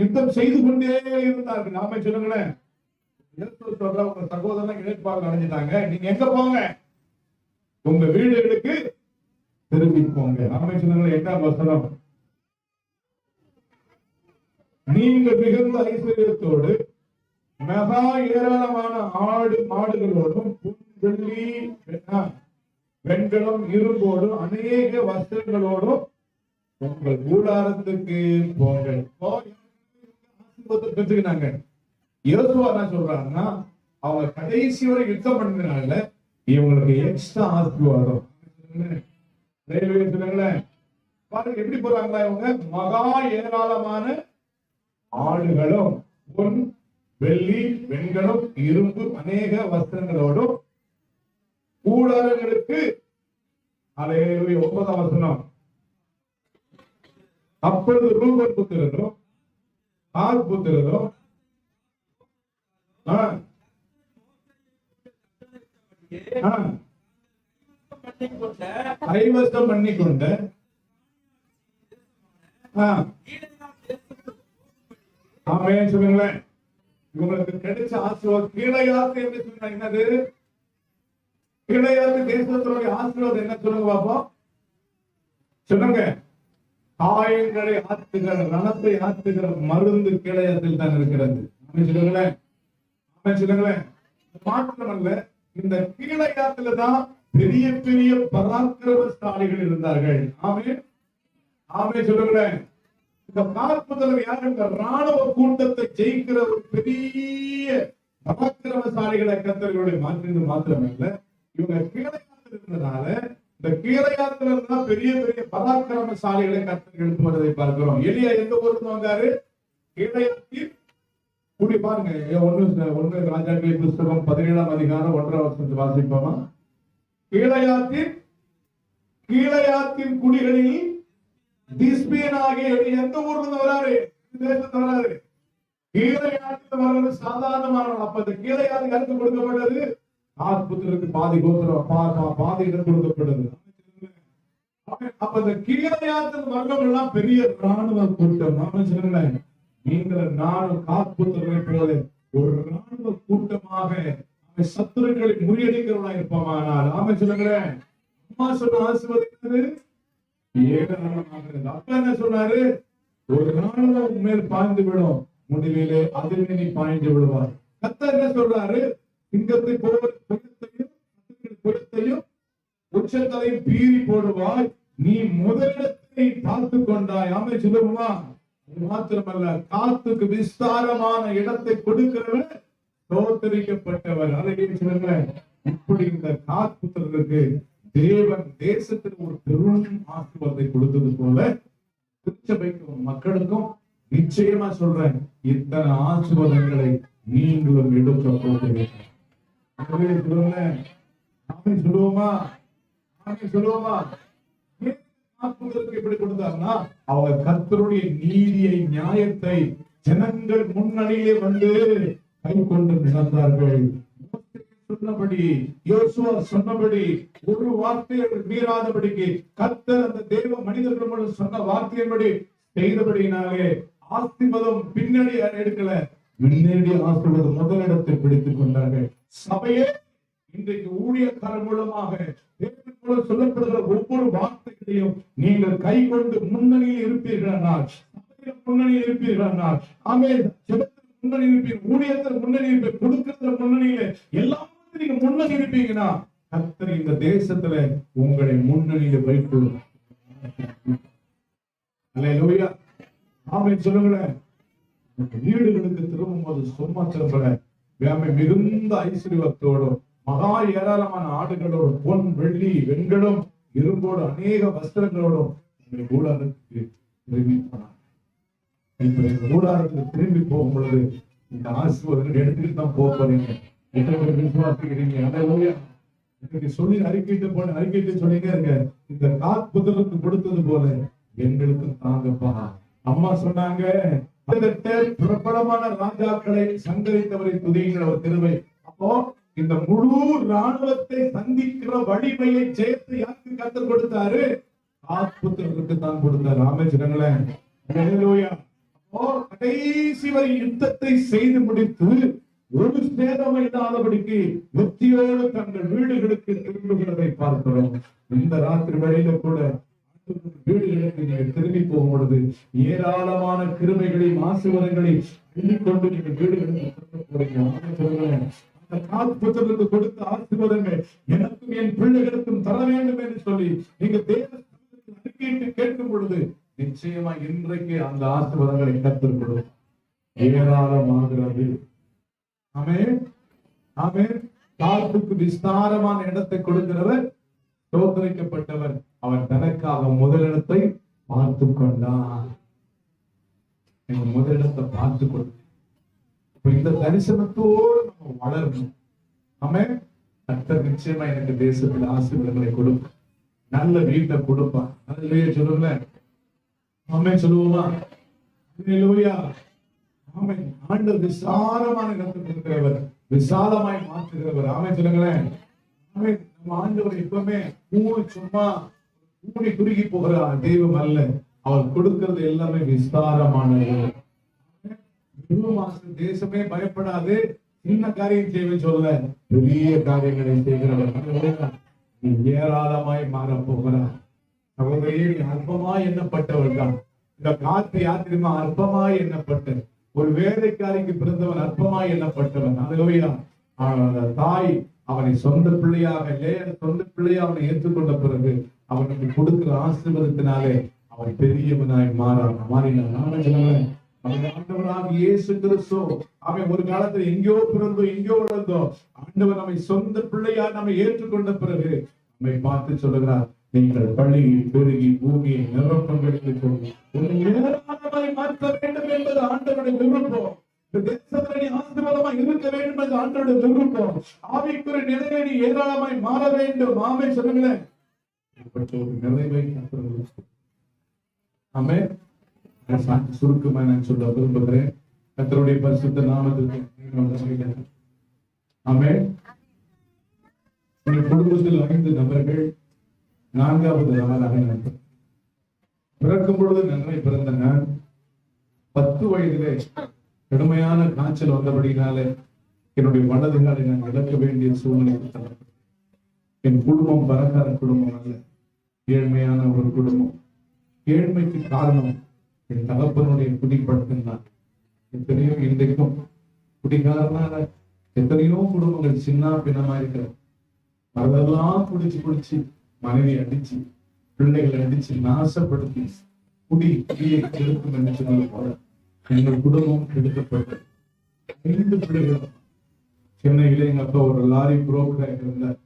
யுத்தம் செய்து கொண்டே இருந்தார்கள். நாம சொல்லுங்களேன், சொல்ற உங்க சகோதரன் இளைப்பாறுதல் அடைஞ்சிட்டாங்க, நீங்க எங்க போங்க? உங்க வீடுகளுக்கு திரும்பி போங்க. நாம சொல்லுங்களேன், 8வது வசனம். நீங்க மிகுந்த ஐஸ்வர்யத்தோடு மகா ஏராளமான ஆடு மாடுகளோடும் வெள்ளி வெண்கலம் இரும்போடும் அநேக வஸ்திரங்களோடும் உங்கள் கூடாரத்துக்கு போங்கள். பெற்றுக்கினாங்க. யோசுவா என்ன சொல்றாங்கன்னா, அவங்க கடைசி வரை யுத்தம் பண்ணதுனால இவங்களுக்கு எக்ஸ்ட்ரா ஆசீர்வாதம். பாருங்க எப்படி போறாங்களா இவங்க? மகா ஏராளமான ஆடுகளும் பொன் வெள்ளி வெண்கலம் இரும்பு அநேக வஸ்திரங்களோடும் கூடாரங்களுக்கு. ஹல்லேலூயா. 9வது வசனம். அப்பொழுது ரூபன் புத்திரரும் ஆர் புத்திரரும் கைவசம் பண்ணிக்கொண்ட ஆமென் சொல்லுங்களேன். இவங்களுக்கு கிடைச்ச ஆசீர்வாதம் கீழையாத்து என்று சொன்னா என்னது? கீழையாத்து தேசத்தினுடைய ஆசீர்வாதம் என்ன சொல்லுங்க பாப்போம். சொல்லுங்க. காயங்களை ஆற்றுகிற, ரணத்தை ஆற்றுகிற மருந்து கீழையாத்தில் தான் இருக்கிறது. சொல்லுங்களேன். சொல்லுங்களேன். மாற்றமல்ல, இந்த கீழையாத்துல தான் பெரிய பெரிய பராக்கிரமசாலிகள் இருந்தார்கள். ஆமென். ஆமென் சொல்லுங்களேன். இந்த பார்ப்பதில் யாரும் இந்த ராணுவ கூட்டத்தை ஜெயிக்கிற ஒரு பெரிய பராக்கிரமசாலிகளை கர்த்தர்களுடைய மாத்திரமல்ல, இவங்க கீழையாத்தில் இருந்ததால இந்த கீழையாத்துல இருந்தா பெரிய பெரிய பராக்கிரமசாலிகளை கர்த்தர் எடுத்து வருவதை பார்க்கிறோம். எலியா எந்த ஊருக்கு வந்தாரு? கீழையாத்தில். கூடி பாருங்க, 1 ராஜாக்களின் புஸ்தகம் 17ஆம் அதிகாரம் 1ஆம் வசனத்தை வாசிப்போமா? கீழையாத்தின் குடிகளில் திஸ்பியனாகிய எந்த ஊர்ல இருந்து வராரு? தேசத்துல வராரு. கீழையாத்துல வர்றது சாதாரணமான. அப்ப இந்த கீழையாத்துக்கு அடுத்து கொடுக்கப்பட்டது புத்திரருக்கு பாதி கோத்திரம், பாதி இடம் கொடுக்கப்பட்டது. அப்ப இந்த கீழையாத்தில் வர்றவங்கெல்லாம் பெரிய ராணுவ கூட்டம். நாம சொல்லுங்களேன், நீங்கள் நானும் காப்புத்தரை போல ஒரு ராணுவ கூட்டமாக சத்துருக்களை முறியடிக்கிறவனா இருப்போமானால். நாம சொல்லுங்களேன். அம்மா சொன்ன ஆசீர்வாதிக்கிறது ஏராளமாக. அப்பா என்ன சொன்னாரு? ஒரு ராணுவம் மேல் பாய்ந்து விடும், முடிவிலே அதில் நீ பாய்ந்து விடுவார். கர்த்தர் என்ன சொல்றாரு? சிங்கத்தை போல புறத்தையும் உச்சத்தையும் பீறி போடுவாய், நீ முதலிடத்தை பார்த்து கொண்டாய். ஆமே சொல்லுமா? மாத்திரமல்ல, காத்துக்கு விஸ்தாரமான இடத்தை கொடுக்கிறவர் தோத்தரிக்கப்பட்டவர். அதை சொல்லுங்க. இப்படி இந்த காத்துக்கு தேவன் தேசத்தில் ஒரு பெரும் ஆசீர்வாதத்தை கொடுத்தது போல திருச்சபைக்கும் மக்களுக்கும் நிச்சயமா சொல்றேன், இத்தனை ஆசீர்வாதங்களை நீங்களும் எடுக்க போகிறீர்கள். சொல்லுவோமா? சொல்லுவோமா? எப்படி கொடுத்தாருன்னா, அவங்க கர்த்தருடைய நீதியை, நியாயத்தை ஜனங்கள் முன்னணியிலே வந்து கை கொண்டு நடந்தார்கள். சொன்னபடி, யோசுவா சொன்னபடி, ஒரு வார்த்தையை மீறாதபடிக்கு கர்த்தர் அந்த தேவ மனிதர்கள் மூலம் சொன்ன வார்த்தையின்படி செய்தபடியினாலே ஆசீர்வாதம் பின்னாடி எடுக்கல, முன்னேறி ஆசீர்வாதம் முதலிடத்தை பிடித்துக் கொண்டார்கள். சபையே இன்றைக்கு ஊழியக்காரர் மூலமாக தேவன் மூலம் சொல்லப்படுகிற ஒவ்வொரு வார்த்தைகளையும் நீங்கள் கை கொண்டு முன்னணியில் இருப்பீர்களானால், முன்னணியில் இருப்பீர்களானால், ஆமென், முன்னணி இருப்பீங்க, ஊழியத்தில் முன்னணி இருப்பீங்க, கொடுக்கிறதுல முன்னணியில எல்லாம் நீங்க முன்னணி இருப்பீங்கன்னா கர்த்தர் இந்த தேசத்துல உங்களை முன்னணியில வைத்து அல்லேலூயா ஆமென் சொல்லுங்களேன். வீடுகளுக்கு திரும்பும் போது சும்மா திரும்பல, மிகுந்த ஐஸ்வர்யத்தோடும் மகா ஏராளமான ஆடுகளோடும் பொன் வெள்ளி வெண்கலம் இரும்போடு அநேக வஸ்திரங்களோடும் கூடாரத்துக்கு திரும்பி போனார். இப்ப எங்க கூடாரத்துக்கு திரும்பி போகும் பொழுது இந்த ஆசீர்வாதங்கள் எடுத்துட்டு தான் போறீங்க. எத்தனை பேர் விசுவாசிக்கிறீங்க? அல்லேலூயா. இன்னைக்கு சொல்லி அறிக்கையிட்டு சொல்லிட்டே இருக்க, இந்த காற்புதலுக்கு கொடுத்தது போல எங்களுக்கும் தாங்கப்பா. அம்மா சொன்னாங்க, பிரபலமான ராஜாக்களை சங்கரித்தவரை துதிக்கிற ஒரு திருவை. அப்போ இந்த முழு ராணுவத்தை சந்திக்கிற வலிமையை சேர்த்து யாருக்கு கத்தர் கொடுத்தாரு? காற்புதலுக்கு தான் கொடுத்தாரு. ஆமென். அல்லேலூயா. அப்போ கடைசி வரை யுத்தத்தை செய்து முடித்து ஒரு சேதம் இல்லாதபடிக்கு வெற்றியோடு தங்கள் வீடுகளுக்கு திரும்புகிறதை பார்க்கிறோம். இந்த ராத்திரி வழியில கூட வீடுகளுக்கு நீங்க திரும்பி போகும் பொழுது ஏராளமான கிருமைகளையும் ஆசீர்வாதங்களையும் எண்ணிக்கொண்டு நீங்க வீடுகளுக்கு போறீங்க. அந்த காற்புதலுக்கு கொடுத்த ஆசீர்வாதங்கள் எனக்கும் என் பிள்ளைகளுக்கும் தர வேண்டும் என்று சொல்லி நீங்க தேவனுக்கு அறிக்கையிட்டு கேட்கும் பொழுது நிச்சயமா இன்றைக்கு அந்த ஆசீர்வாதங்களை கற்றுக் கொடுக்கும். ஏராளமாகிறது. ஆமென். ஆமென். காற்புக்கு விஸ்தாரமான இடத்தை கொடுக்கிறவர் தோற்கடிக்கப்பட்டவர். அவர் தனக்காக முதலிடத்தை பார்த்து கொண்டார். முதலிடத்தை பார்த்து கொண்டு இந்த தரிசனத்தோடு நம்ம வளரணும். ஆமென். கர்த்தர் நிச்சயமா எனக்கு தேசத்தில் ஆசீர்வாதங்களை கொடுப்பார். நல்ல வீட்டை கொடுப்பார். அல்லேலூயா சொல்லுங்களேன். ஆமென் சொல்லுவோமா? அல்லேலூயா. ஆமென். ஆண்டவர் விசாலமான இடத்தை கொடுக்கிறவர், விசாலமாய் மாற்றுகிறவர். ஆமென் சொல்லுங்களேன். ஆமென். நம்ம ஆண்டவர் எப்பவுமே சும்மா கூடி குறுகி போகிற தெய்வம் அல்ல. அவர் கொடுக்கிறது எல்லாமே விஸ்தாரமானது. தேசமே பயப்படாது. சின்ன காரியம் செய்ய சொல்ல பெரிய காரியங்களை செய்கிறவர் ஏராளமாய் மாற போகிறார். சகோதரியே, அற்பமாய் எண்ணப்பட்டவர் தான். இந்த காத்து யாத்திரமா அற்பமாய் எண்ணப்பட்ட ஒரு வேலைக்காரிக்கு பிறந்தவன் அற்பமாய் எண்ணப்பட்டவன். அல்லேலூயா. தாய் அவனை சொந்த பிள்ளையாக சொந்த பிள்ளையை அவனை ஏற்றுக்கொண்ட பிறகு அவனுக்கு கொடுக்கிற ஆசீர்வாதத்தினாலே அவன் பெரியவனாய் மாறினான். ஆண்டவராக இயேசு கிறிஸ்து அவன் ஒரு காலத்துல எங்கேயோ பிறந்தோ எங்கேயோ வளர்ந்தோ ஆண்டவர் நம்மை சொந்த பிள்ளையா நம்மை ஏற்றுக்கொண்ட பிறகு நம்மை பார்த்து சொல்லுகிறார், நீங்கள் பள்ளியை பெருகி பூமியை நிரப்புங்கள் என்று சொல்லி மாற்ற வேண்டும் என்பது ஆண்டவருடைய விருப்பம். ஆசீர்வாதமாய் இருக்க வேண்டும் என்று ஆண்டவருடைய விருப்பம். ஆவிக்குரிய நிலையை ஏராளமாய் மாற வேண்டும். ஆமென் சொல்லுங்களேன். ஒரு நிறைவை ஆமென். சுருக்கமா நான் சொல்ல விரும்புகிறேன். கர்த்தருடைய பரிசுத்த நாமத்திற்கு ஆமென். உங்கள் குடும்பத்தில் 5 நபர்கள் 4வது நபராக நான் பிறக்கும் பொழுது நன்மை பிறந்த நான் 10 வயதிலே கடுமையான காய்ச்சல் வந்தபடினாலே என்னுடைய வலதுகாலை நான் இழக்க வேண்டிய சூழ்நிலை. என் குடும்பம் பணக்கார குடும்பம் அல்ல, ஏழ்மையான ஒரு குடும்பம். ஏழ்மைக்கு காரணம் என் தகப்பனுடைய குடிப்பழக்கம் தான். எத்தனையோ இன்றைக்கும் குடிகாரனால எத்தனையோ குடும்பங்கள் சின்ன பின்னமா இருக்கிற அதெல்லாம் குடிச்சு மனைவி அடிச்சு பிள்ளைகளை அடிச்சு நாசப்படுத்தி குடியை கெடுக்கும் என்று சொன்னது போல எங்கள் குடும்பம் கெடுக்கப்பட்டது. 5 பிள்ளைகள். சென்னையில எங்க அப்பா ஒரு லாரி புரோக்கராக இருந்தார்.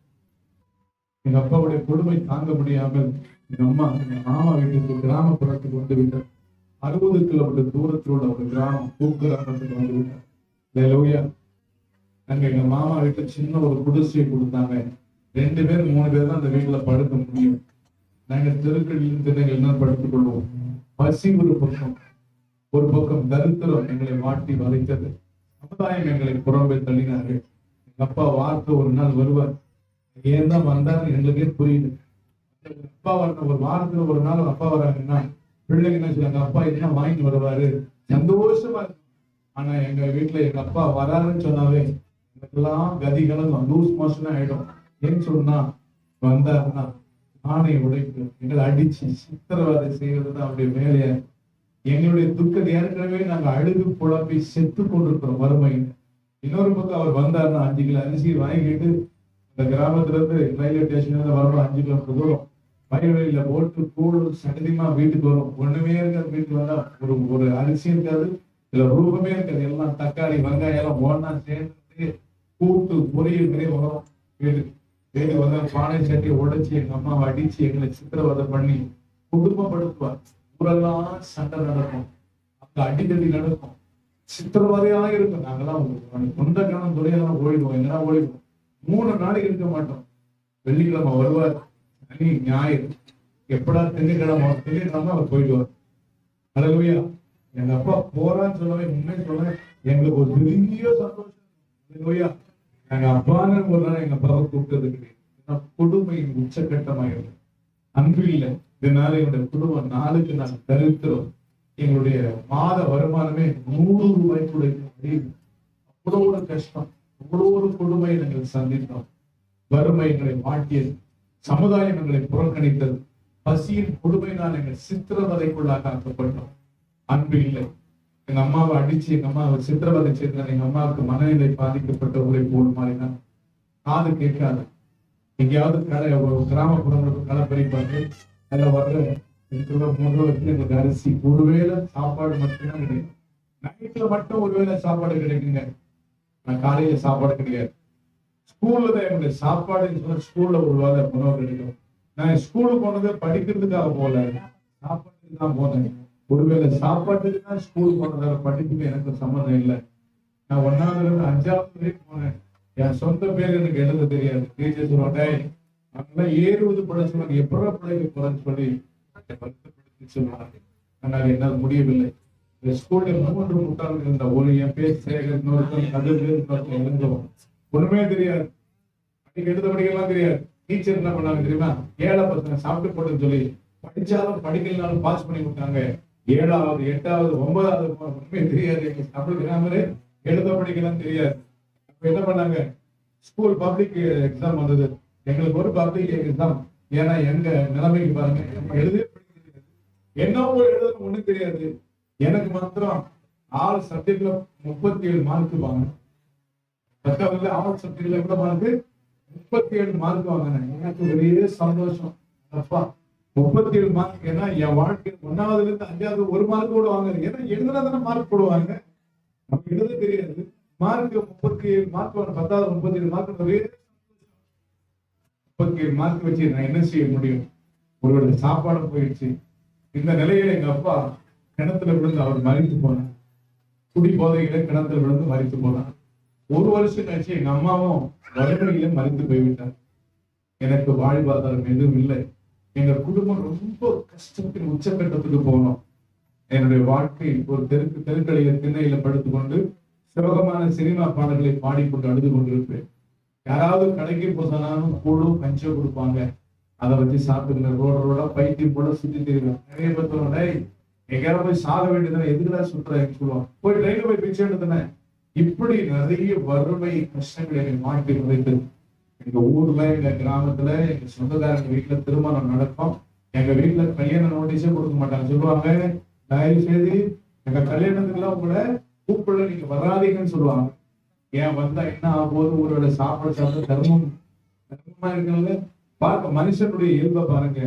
எங்க அப்பாவுடைய கொடுமை தாங்க முடியாமல் எங்க அம்மா எங்க மாமா வீட்டுக்கு கிராமப்புறத்துக்கு வந்து விட்டார். 60 கிலோமீட்டர் தூரத்தில் உள்ள ஒரு கிராமம் கிராமத்துக்கு வந்து விட்டார். அல்லேலூயா. அங்க எங்க மாமா வீட்டுல சின்ன ஒரு குடிசையை கொடுத்தாங்க. 2 பேர் 3 பேர் தான் அந்த வீட்டுல படுக்க முடியும். நாங்க தெருக்களிலும் திண்ணைகள் படுத்துக் கொள்வோம். பசி ஒரு பக்கம் தரித்திரம் எங்களை வாட்டி வளைத்தது. சமுதாயம் எங்களை புறம்பே தள்ளினார்கள். எங்க அப்பா வார்த்தை ஒரு நாள் வருவார். ஏன் தான் வந்தாரு எங்களுக்கே புரியுது. அப்பா வர ஒரு வாரத்துல ஒரு நாள் அப்பா வராங்கன்னா பிள்ளைங்க என்ன சொல்லுவாங்க, அப்பா என்ன வாங்கி வருவாரு, சந்தோஷமா இருக்கும். ஆனா எங்க வீட்டுல எங்க அப்பா வராருன்னு சொன்னாவே எனக்கெல்லாம் கதிகளும் லூஸ் மோஷன் ஆயிடும். ஏன்னு சொன்னா வந்தாருன்னா ஆணை உடைப்பு, எங்களை அடிச்சு சித்திரவதை செய்யறதுதான் அவருடைய வேலையா. எங்களுடைய துக்கத்தை ஏற்கனவே நாங்க அழுது புலம்பி செத்து கொண்டிருக்கிறோம் வறுமையில. இன்னொரு பக்கம் அவர் வந்தாருன்னா 5 கிலோ அரிசி வாங்கிட்டு இந்த கிராமத்துல இருந்து ரயில்வே ஸ்டேஷன்ல இருந்து வரணும் 5 கிலோமீட்டர் தூரம். வயல்வெளியில போட்டு கூழ் சகதியமா வீட்டுக்கு வரும். ஒண்ணுமே இருக்காது. வீட்டுக்கு வந்தா ஒரு அரிசி இருக்காது, இல்ல ரூபமே இருக்காது. எல்லாம் தக்காளி வெங்காயம் எல்லாம் ஒன்னா சேர்ந்து கூட்டு பொரியல் மாதிரி வரும். வீட்டுக்கு வந்தா பானை சட்டி உடைச்சி எங்க அம்மாவை அடிச்சு எங்களை சித்திரவதை பண்ணி குடும்பப்படுத்துவார். ஊரெல்லாம் சண்டை நடக்கும், அங்க அடிக்கடி நடக்கும், சித்திரவதையாக இருக்கும். நாங்கெல்லாம் சொந்த காலம் துறையெல்லாம் ஓடிடுவோம். எங்கன்னா ஓடிடுவோம். 3 நாளைக்கு இருக்க மாட்டோம். வெள்ளிக்கிழமை வருவார், சனி ஞாயிறு, எப்படா திங்கக்கிழமை அவர் போயிடுவார். அல்லேலூயா. எங்க அப்பா போறான்னு சொல்லவே உண்மை சொல்ல எங்களுக்கு ஒரு பெரிய சந்தோஷம். அல்லேலூயா. எங்க அப்பான்னு ஒரு நாள் எங்க அப்பாவை கூப்பிட்டது கிடையாது. கொடுமையின் உச்சகட்டமாயிருக்கு. அன்பு இல்லை. இதனால என்னுடைய குடும்பம் நாளுக்கு நாள் தரித்திரம். எங்களுடைய மாத வருமானமே 100 ரூபாய் கூட முடியும். அவ்வளோ ஒரு கஷ்டம், அவ்வளோ ஒரு கொடுமையை நாங்கள் சந்தித்தோம். வறுமை எங்களை மாட்டியது, சமுதாயம் எங்களை புறக்கணித்தது, பசியின் கொடுமையினால் எங்கள் சித்திரவதைக்குள்ளாக ஆக்கப்பட்டோம். அன்பு இல்லை. எங்க அம்மாவை அடிச்சு எங்க அம்மாவை சித்திரவதை செய்தால் எங்க அம்மாவுக்கு மனநிலை பாதிக்கப்பட்டவர்களை போல் மாறினார். காது கேட்காது. எங்கேயாவது கடை கிராமப்புறங்களுக்கு களை பறிப்பாங்க. அதில் வர்ற 3 ரூபாய்க்கு எங்களுக்கு அரிசி, ஒருவேளை சாப்பாடு மட்டும்தான் கிடைக்கும். நைட்ல மட்டும் ஒருவேளை சாப்பாடு கிடைக்குங்க. நான் காலையில சாப்பாடு கிடையாது. ஸ்கூல்ல தான் என்னுடைய சாப்பாடுன்னு சொன்னா ஸ்கூல்ல ஒரு வேளை உணவு கிடைக்கும். நான் ஸ்கூலுக்கு போனது படிக்கிறதுக்காக போல, சாப்பாட்டுக்கு தான் போனேன். ஒருவேளை சாப்பாட்டுக்கு தான் ஸ்கூல் போனதால படிப்புக்கு எனக்கு சம்மந்தம் இல்லை. நான் 1ஆவதுல இருந்து 5ஆவது வரைக்கும் போனேன். என் சொந்த பேர் எனக்கு எழுத தெரியாது. டீச்சர் சொல்லுவாங்க, அவங்களாம் 70 படிச்சவங்க எப்படா பிள்ளைங்க போறேன்னு சொல்லி சொல்லுவாங்க. ஆனால் என்னால் முடியவில்லை. இந்த ஸ்கூல்ல 3 முட்டாள்கள் இருந்த ஒரு என் பேர் சேகர், இன்னொருத்தன் கதிர், இன்னொருத்தன் எழுந்தவன். ஒண்ணுமே தெரியாது, அன்னைக்கு எழுத படிக்கலாம் தெரியாது. டீச்சர் என்ன பண்ணாங்க தெரியுமா? 7 பசங்க சாப்பிட்டு போட்டுன்னு சொல்லி படிச்சாலும் படிக்கலனாலும் பாஸ் பண்ணி கொடுத்தாங்க. 7ஆவது 8ஆவது 9ஆவது ஒண்ணுமே தெரியாது. எங்க தமிழ் கிராமரே எழுத படிக்கலாம் தெரியாது. அப்ப என்ன பண்ணாங்க? ஸ்கூல் பப்ளிக் எக்ஸாம் வந்தது. எங்களுக்கு ஒரு பப்ளிக் எக்ஸாம். ஏன்னா எங்க நிலைமைக்கு பாருங்க, எழுதவே படிக்கிறது என்னவோ எழுத ஒண்ணும் தெரியாது. எனக்கு மாத்திரம் 6 சப்ஜெக்ட்ல 37 மார்க் வாங்கினேன். 10ஆவதுல 6 சப்ஜெக்ட்ல கூட மார்க் 37 மார்க் வாங்கினேன். எனக்கு ஒரே சந்தோஷம். அப்பா 37 மார்க். ஏன்னா என் வாழ்க்கை 1ஆவதுல இருந்து 5ஆவது 1 மார்க் கூட வாங்குறேன். ஏன்னா எழுதுனா மார்க் போடுவாங்க, நமக்கு எழுத தெரியாது. மார்க் 37 மார்க் வாங்க, 10ஆவது 37 மார்க். ஒரே 37 மார்க் வச்சு நான் என்ன செய்ய முடியும்? ஒருவேளை சாப்பாடு போயிடுச்சு. இந்த நிலையில எங்க அப்பா கிணத்துல விழுந்து அவர் மறித்து போனார். குடி போதையில கிணத்துல விழுந்து மறித்து போனார். 1 வருஷம் கழிச்சு எங்க அம்மாவும் வறுமையில மறித்து போய்விட்டார். எனக்கு வாழ்வாதாரம் எதுவும் இல்லை. எங்க குடும்பம் ரொம்ப கஷ்டத்தின் உச்சக்கட்டத்துக்கு போனோம். என்னுடைய வாழ்க்கை ஒரு தெருக்கடையில திண்ணையில படுத்துக்கொண்டு சிவகமான சினிமா பாடல்களை பாடிக்கொண்டு அழுது கொண்டிருப்பேன். யாராவது கடைக்கு போனாலும் கூழும் கஞ்சம் கொடுப்பாங்க, அதை வச்சு சாப்பிட்டுங்க. ரோடா பைத்தியம் போல சுத்தி தெரியும். நிறைய பேர் எங்கேயாவது போய் சாக வேண்டியதுன்னா எதுக்குதான் சுற்றுறாங்க சொல்லுவாங்க. போய் ட்ரெயின்ல போய் பிச்சை எடுத்தன. இப்படி நிறைய வறுமை கஷ்டங்களை என்னை மாட்டி வைத்தது. எங்க ஊர்ல, எங்க கிராமத்துல, எங்க சொந்தக்காரங்க வீட்டுல திருமணம் நடக்கும். எங்க வீட்டுல கல்யாண நோட்டீஸே கொடுக்க மாட்டாங்க. சொல்லுவாங்க, தயவு செய்து எங்க கல்யாணத்துக்குலாம் உங்களை கூப்பிடல, நீங்க வராதீங்கன்னு சொல்லுவாங்க. ஏன் வந்தா என்ன ஆகும்போது ஒருவேளை சாப்பிட தர்மமா இருக்கிறது பார்க்க மனுஷனுடைய இயல்பை பாருங்க.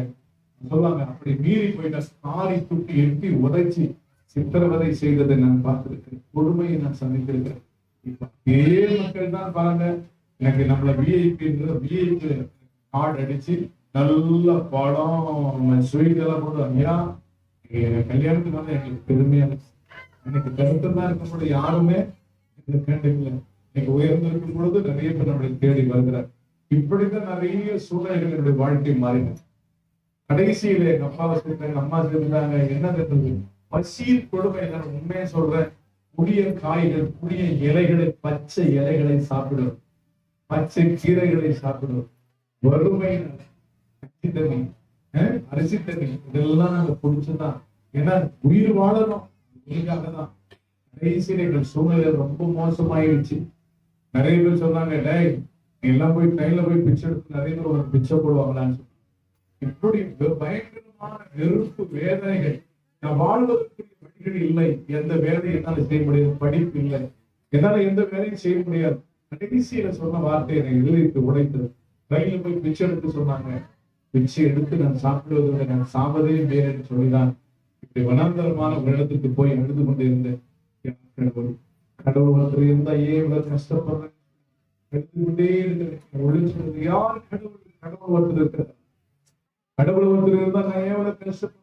சொல்லுவாங்க, அப்படி மீறி போயிட்டா காரி துப்பி எட்டி உதைச்சி சித்திரவதை செய்ததை நான் பார்த்திருக்கேன். கொடுமையை நான் சந்தித்திருக்கிறேன். இப்ப இதே மக்கள் தான் பாருங்க, எனக்கு நம்மள விஐபி கார்டு அடிச்சு நல்ல படம் ஸ்வீட் எல்லாம் போட்டு, ஐயா கல்யாணத்துக்கு வந்து எங்களுக்கு பெருமையா எனக்கு கருத்துதான் இருக்கும்போது யாருமே கண்டிப்பா இன்னைக்கு உயர்ந்திருக்கும் பொழுது நிறைய பேர் நம்மளை தேடி வருகிறார். இப்படிதான் நிறைய சூழ்நிலைகள் என்னுடைய வாழ்க்கை மாறின. கடைசியில எங்க அப்பாவை சேர்ந்தாங்க, அம்மா சேர்ந்தாங்க. என்ன பசியில் கொடுமை. நான் உண்மையை சொல்றேன், புளிய காய்கள், புளிய இலைகளை, பச்சை இலைகளை சாப்பிடும், பச்சை கீரைகளை சாப்பிடும். வறுமை, அரிசி தண்ணி, அரிசி தண்ணி இதெல்லாம் நாங்க குடிச்சுதான். ஏன்னா உயிர் வாழணும், உயிருக்காக தான். கடைசியில எங்கள் சூழ்நிலை ரொம்ப மோசமாயிருச்சு. நிறைய பேர் சொன்னாங்க, டேய் நீ எல்லாம் போய் ட்ரெயின்ல போய் பிச்சை எடுத்து நிறைய பேர் ஒரு பிச்சை போடுவாங்களான்னு சொல்லி. இப்படி பயங்கரமான வெறுப்பு, வேதனைகள். நான் வாழ்வதற்கு வழிகள் இல்லை. எந்த வேலையும் என்னால செய்ய முடியாது, படிப்பு இல்லை, என்னால எந்த வேலையும் செய்ய முடியாது. கடைசியில சொன்ன வார்த்தை என்னை இதயத்தை உடைத்தது. ரயில போய் பிச்சை எடுத்து சொன்னாங்க. பிச்சை எடுத்து நான் சாப்பிடுவதை விட நான் சாவதே வேறு சொல்லிதான் இப்படி வனாந்தரமான ஒரு இடத்துக்கு போய் அழுது கொண்டு இருந்தேன். கடவுள் கடவுள் ஒருத்தர் இருந்தா ஏன் இவ்வளவு கஷ்டப்படுறேன், எடுத்து கொண்டே இருக்கிறேன். ஒழிச்சு யார் கடவுள்? கடவுள் ஒருத்தர் இருக்கிறார். கடவுள் ஒருத்தர் இருந்தா நான் ஏன் இவ்வளவு கஷ்டப்படுறேன்?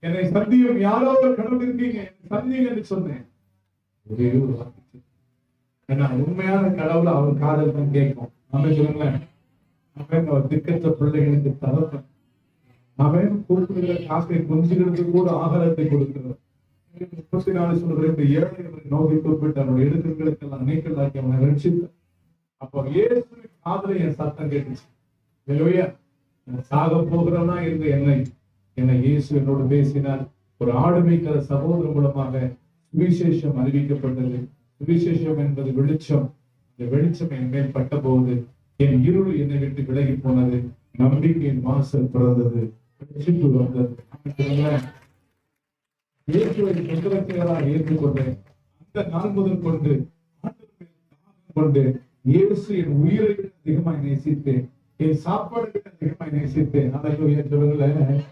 என்னை சந்தியும் யாரோ ஒரு கடவுள் இருக்கீங்க, சந்திங்க என்று சொன்னேன். ஒரே ஒரு வார்த்தை. ஏன்னா உண்மையான கடவுளை அவர் காதல் தான் கேட்கும். நம்ம சொல்லுங்களேன், அவன் அவர் திக்கற்ற பிள்ளைகளுக்கு தகப்பன். அவன் கூப்பிடுகிற காசை கொஞ்சிகளுக்கு கூட ஆகாரத்தை கொடுக்கிறார். 34 சொல்ற இந்த ஏழைகளை நோக்கி கூப்பிட்டு அவனுடைய எழுத்துக்களுக்கெல்லாம் நீக்கலாக்கி அவனை ரட்சித்தார். அப்போ இயேசுவின் காதுல என் சத்தம் கேட்டுச்சு. இல்லையா, நான் சாக போகிறவனா இருந்த என்னை இயேசு என்னோடு பேசினார். ஒரு ஆளுமைக்கிற சகோதரர் மூலமாக சுவிசேஷம் அறிவிக்கப்பட்டது. சுவிசேஷம் என்பது வெளிச்சம். இந்த வெளிச்சம் என் மேல் பட்ட போது என் இருள் என்னை விட்டு விலகி போனது. நம்பிக்கையின் வாசல் பிறந்தது, ரட்சிப்பு வந்தது. இயேசுவை சொந்தரட்சகராக ஏற்றுக்கொண்டேன். அந்த நாள் முதல் கொண்டு இயேசு என் உயிரை விட அதிகமாய் நேசித்தேன், என் சாப்பாடு விட அதிகமாய் நேசித்தேன். அதை சொல்லுங்களேன்,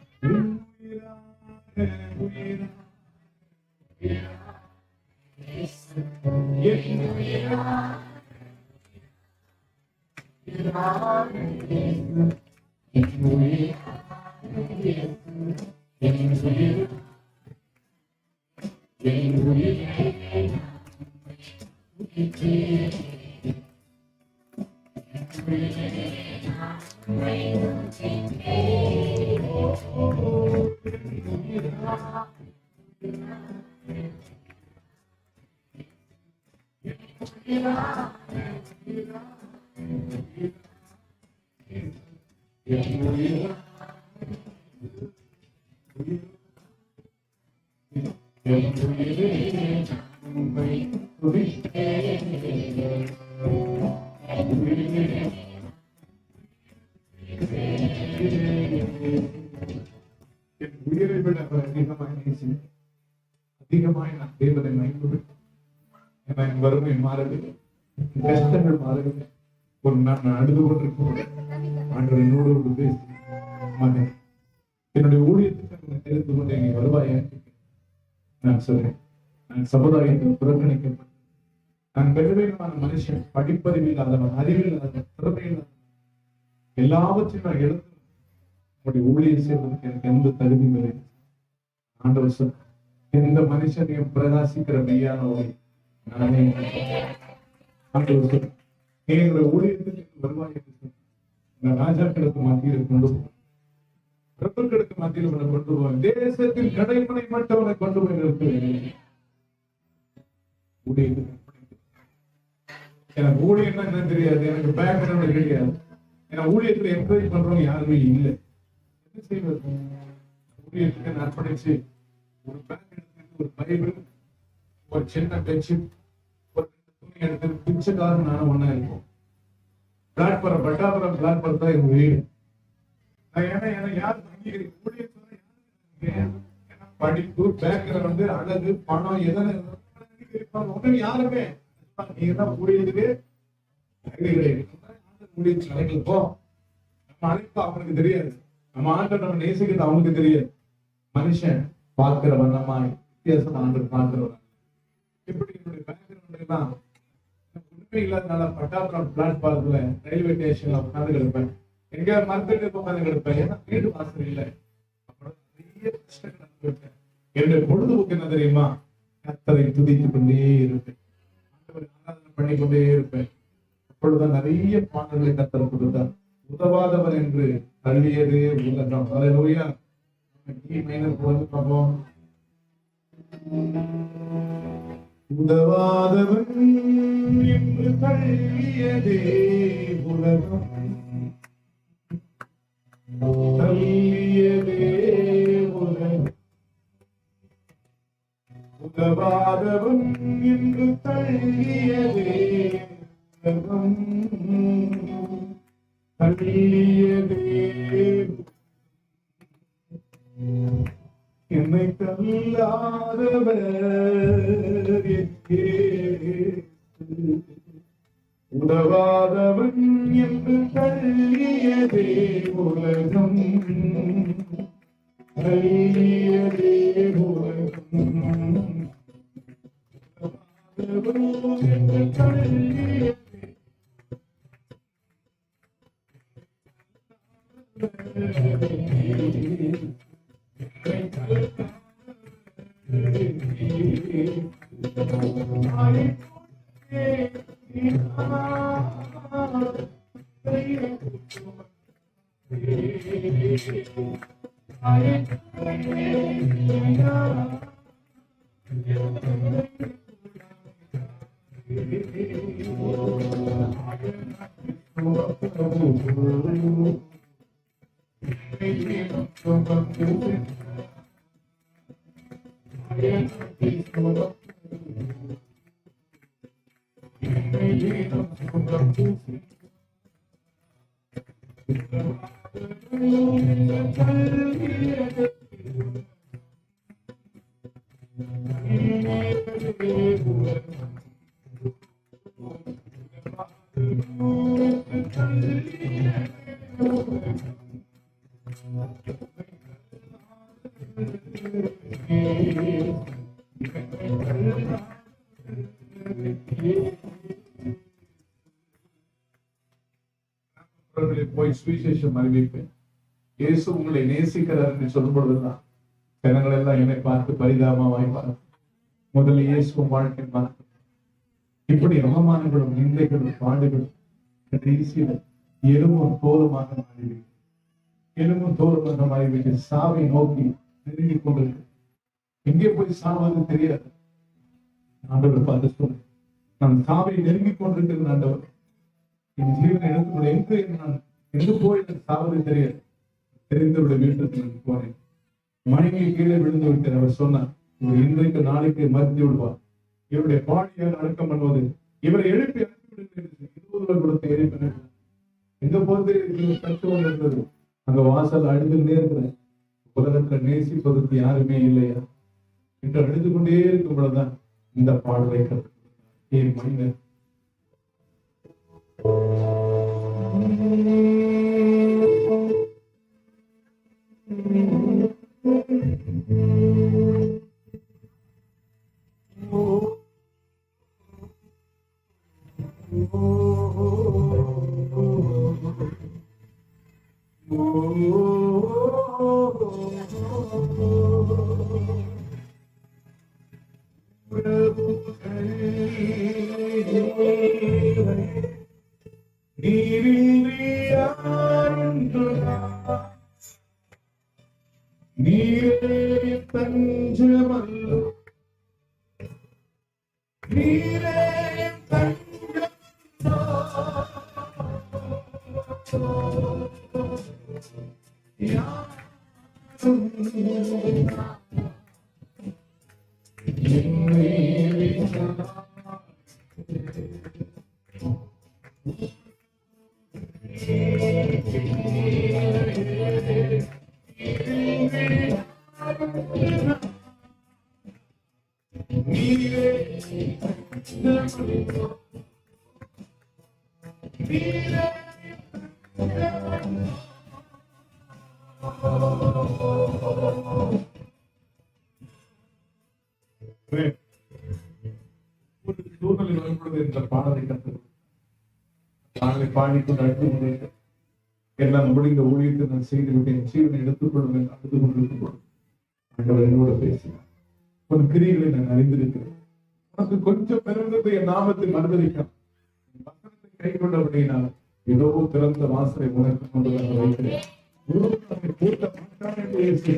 உயிரை விட அவர் அதிகமாய் நேசித்தேன். அதிகமாய் நான் தேவனை மயங்குவேன். என் வறுமை மாறவில்லை, கஷ்டங்கள் மாறவில்லை. ஒரு நாள் நான் அழுது கொண்டிருக்கிறேன். ஆண்டவர் என்னோடு ஒரு பேசி, மகன் என்னுடைய ஊழியத்துக்கு தெரிந்து கொண்டு எங்க வருவாயா? நான் சொல்றேன், நான் சமுதாயத்தில் புறக்கணிக்கப்பட்டேன். நான் பெருமையான மனுஷன், படிப்பறிவு இல்லாதவன், அறிவு இல்லாதவன், திறமை இல்லாதவன், எல்லாவற்றையும் நான் எழுந்து உங்களுடைய ஊழியர் செய்வதற்கு எனக்கு எந்த தகுதியும் இல்லை. ஆண்டவர் சொல், எந்த மனுஷனையும் பிரகாசிக்கிற மெய்யான ஒளி நானே. ஆண்டவர் சொல், எங்களுடைய ஊழியத்துக்கு வருவாய் என்று சொல். நான் ராஜாக்களுக்கு மத்தியில் கொண்டு போவேன், பிரபுக்களுக்கு மத்தியில் உன்னை கொண்டு போவேன், தேசத்தின் கடைமனை மட்டும் உன்னை கொண்டு போய் நிறுத்துவேன். ஊழியத்துக்கு எனக்கு ஊழியம் என்ன தெரியாது, எனக்கு பேக்ரவுண்ட் தெரியாது. ஏன்னா ஊழியத்துல என்கரேஜ் பண்றவங்க யாருமே இல்லை. என்ன செய்வது? ஊழியத்துக்கு அர்ப்பணிச்சு ஒரு பேக் எடுத்துட்டு, ஒரு பைபிள், ஒரு சின்ன பெட்ஷீட், ஒரு துணி எடுத்து பிச்சைக்காரன் நானும் ஒன்னா இருக்கும். பிளாட்பாரம், பட்டாபுரம் பிளாட்பாரம் தான் எங்க வீடு. ஏன்னா யாரும் படிப்பு, பேக்ரவுண்ட், அழகு, பணம் எதனா யாருமே நீங்கதான் ஊழியத்துக்கு போ. நம்ம அழைப்பு அவனுக்கு தெரியாது, நம்ம ஆண்டவர் நம்ம நேசிக்கிறது அவனுக்கு தெரியாது. மனுஷன் பார்க்கிற வண்ணமாய் வித்தியாசம் ஆண்டவர் பார்க்கிறவன். எப்படி என்னுடைய பேக்ரவுண்ட் எல்லாம் உண்மை இல்லாதனால பட்டாபுரம் பிளாட்பாரத்துல ரயில்வே ஸ்டேஷன்ல உட்கார்ந்து கிடப்பேன், எங்க மரத்துக்கு உட்கார்ந்து கிடப்பேன். ஏன்னா வீடு வாசல் இல்லை. அப்புறம் நிறைய பிரச்சனைகள் அனுபவிப்பேன். என்னுடைய பொழுதுபோக்கு என்ன தெரியுமா? கர்த்தரை துதித்துக் கொண்டே இருப்பேன், ஆராதனை பண்ணிக்கொண்டே இருப்பேன். அப்பொழுதுதான் நிறைய பாடல்களை கர்த்தர் கொடுத்தார். உதவாதவர் என்று தள்ளியதே உலகம். அல்லேலூயா. பார்ப்போம். உதவாதவன் என்று தள்ளியதே உலகம், தள்ளியதே உலகம். உதவாதவன் என்று தள்ளியதே உலகம், தள்ளியதே. என்னை தள்ளாதவர் உதவாதவன் என்று தள்ளியதே உலகம், தள்ளியதே உலகம். உதவாதவன் என்று தள்ளியதே போய் சுவிசேஷம் அறிவிப்பேன். இயேசு உங்களை நேசிக்கிறார் என்று சொல்லும் பொழுதுதான் ஜனங்கள் எல்லாம் என்னை பார்த்து பரிதாபமாய் பார்த்து முதல்ல இயேசு வாழ்க்கை பார்த்து இப்படி அவமானங்களும் நிந்தைகளும் பாடுகளும் கடைசியில் எலும்பும் தோலுமாக மாறிவிட்டு எலும்பும் தோலுமாக மாறிவிட்டு சாவை நோக்கி நெருங்கி கொண்டிருக்கு. எங்கே போய் சாவது தெரியாது. ஆண்டவர் பார்த்து சொல்ல, நான் சாவை நெருங்கி கொண்டிருக்கிறேன் ஆண்டவர், என் ஜீவனை எடுத்துக்கொள்ள எங்கு நான் எங்கு போய் சாவது தெரியாது. தெரிந்தவருடைய வீட்டுக்கு நான் போனேன். மனைவி கீழே விழுந்து விட்டேன். அவர் சொன்னார், இவர் இன்றைக்கு நாளைக்கு மறுத்து விடுவார், இவருடைய பாடியால் அடக்கம் பண்ணுவது, இவரை எழுப்பி அனுப்பிவிடுங்கள். 20 கொடுத்த எழுப்பினர் எங்க போது தத்துவம் இருந்தது. அங்க வாசல் அழுதுகிட்டே இருக்கிறேன். உலகத்துல நேசிப்பதற்கு யாருமே இல்லையா என்று அழுது கொண்டே இருக்கும் பொழுதுதான் இந்த பாடலை ஏன் மனிதன் நீரே தஞ்சமல்லோ, நீரே தஞ்சமல்லோ, யாரும் என்னை ஒரு சூழ்நிலை வரும்பொழுது இந்த பாடலை கற்று பாடலை பாடிக்கொண்டு அழுது கொண்டிருக்கிறேன். எல்லாம் முடிந்த ஊழியத்தை நான் செய்து விட்டேன், ஜீவனை எடுத்துக் கொள்வேன் அழுது கொண்டிருக்கும் பொழுது ஆண்டவர் என்னோட பேசினார். உன் கிரிகளை நான் அறிந்திருக்கிறேன், உனக்கு கொஞ்சம் பிறந்தது என் நாமத்தை மறுதளிക്കാം, வசனத்தை கை கொண்டபடியினால் ஏதோ திறந்த வாசலை உனக்கு கொண்டு வந்து வைக்கிறேன். கூட்ட மாட்டான் என்று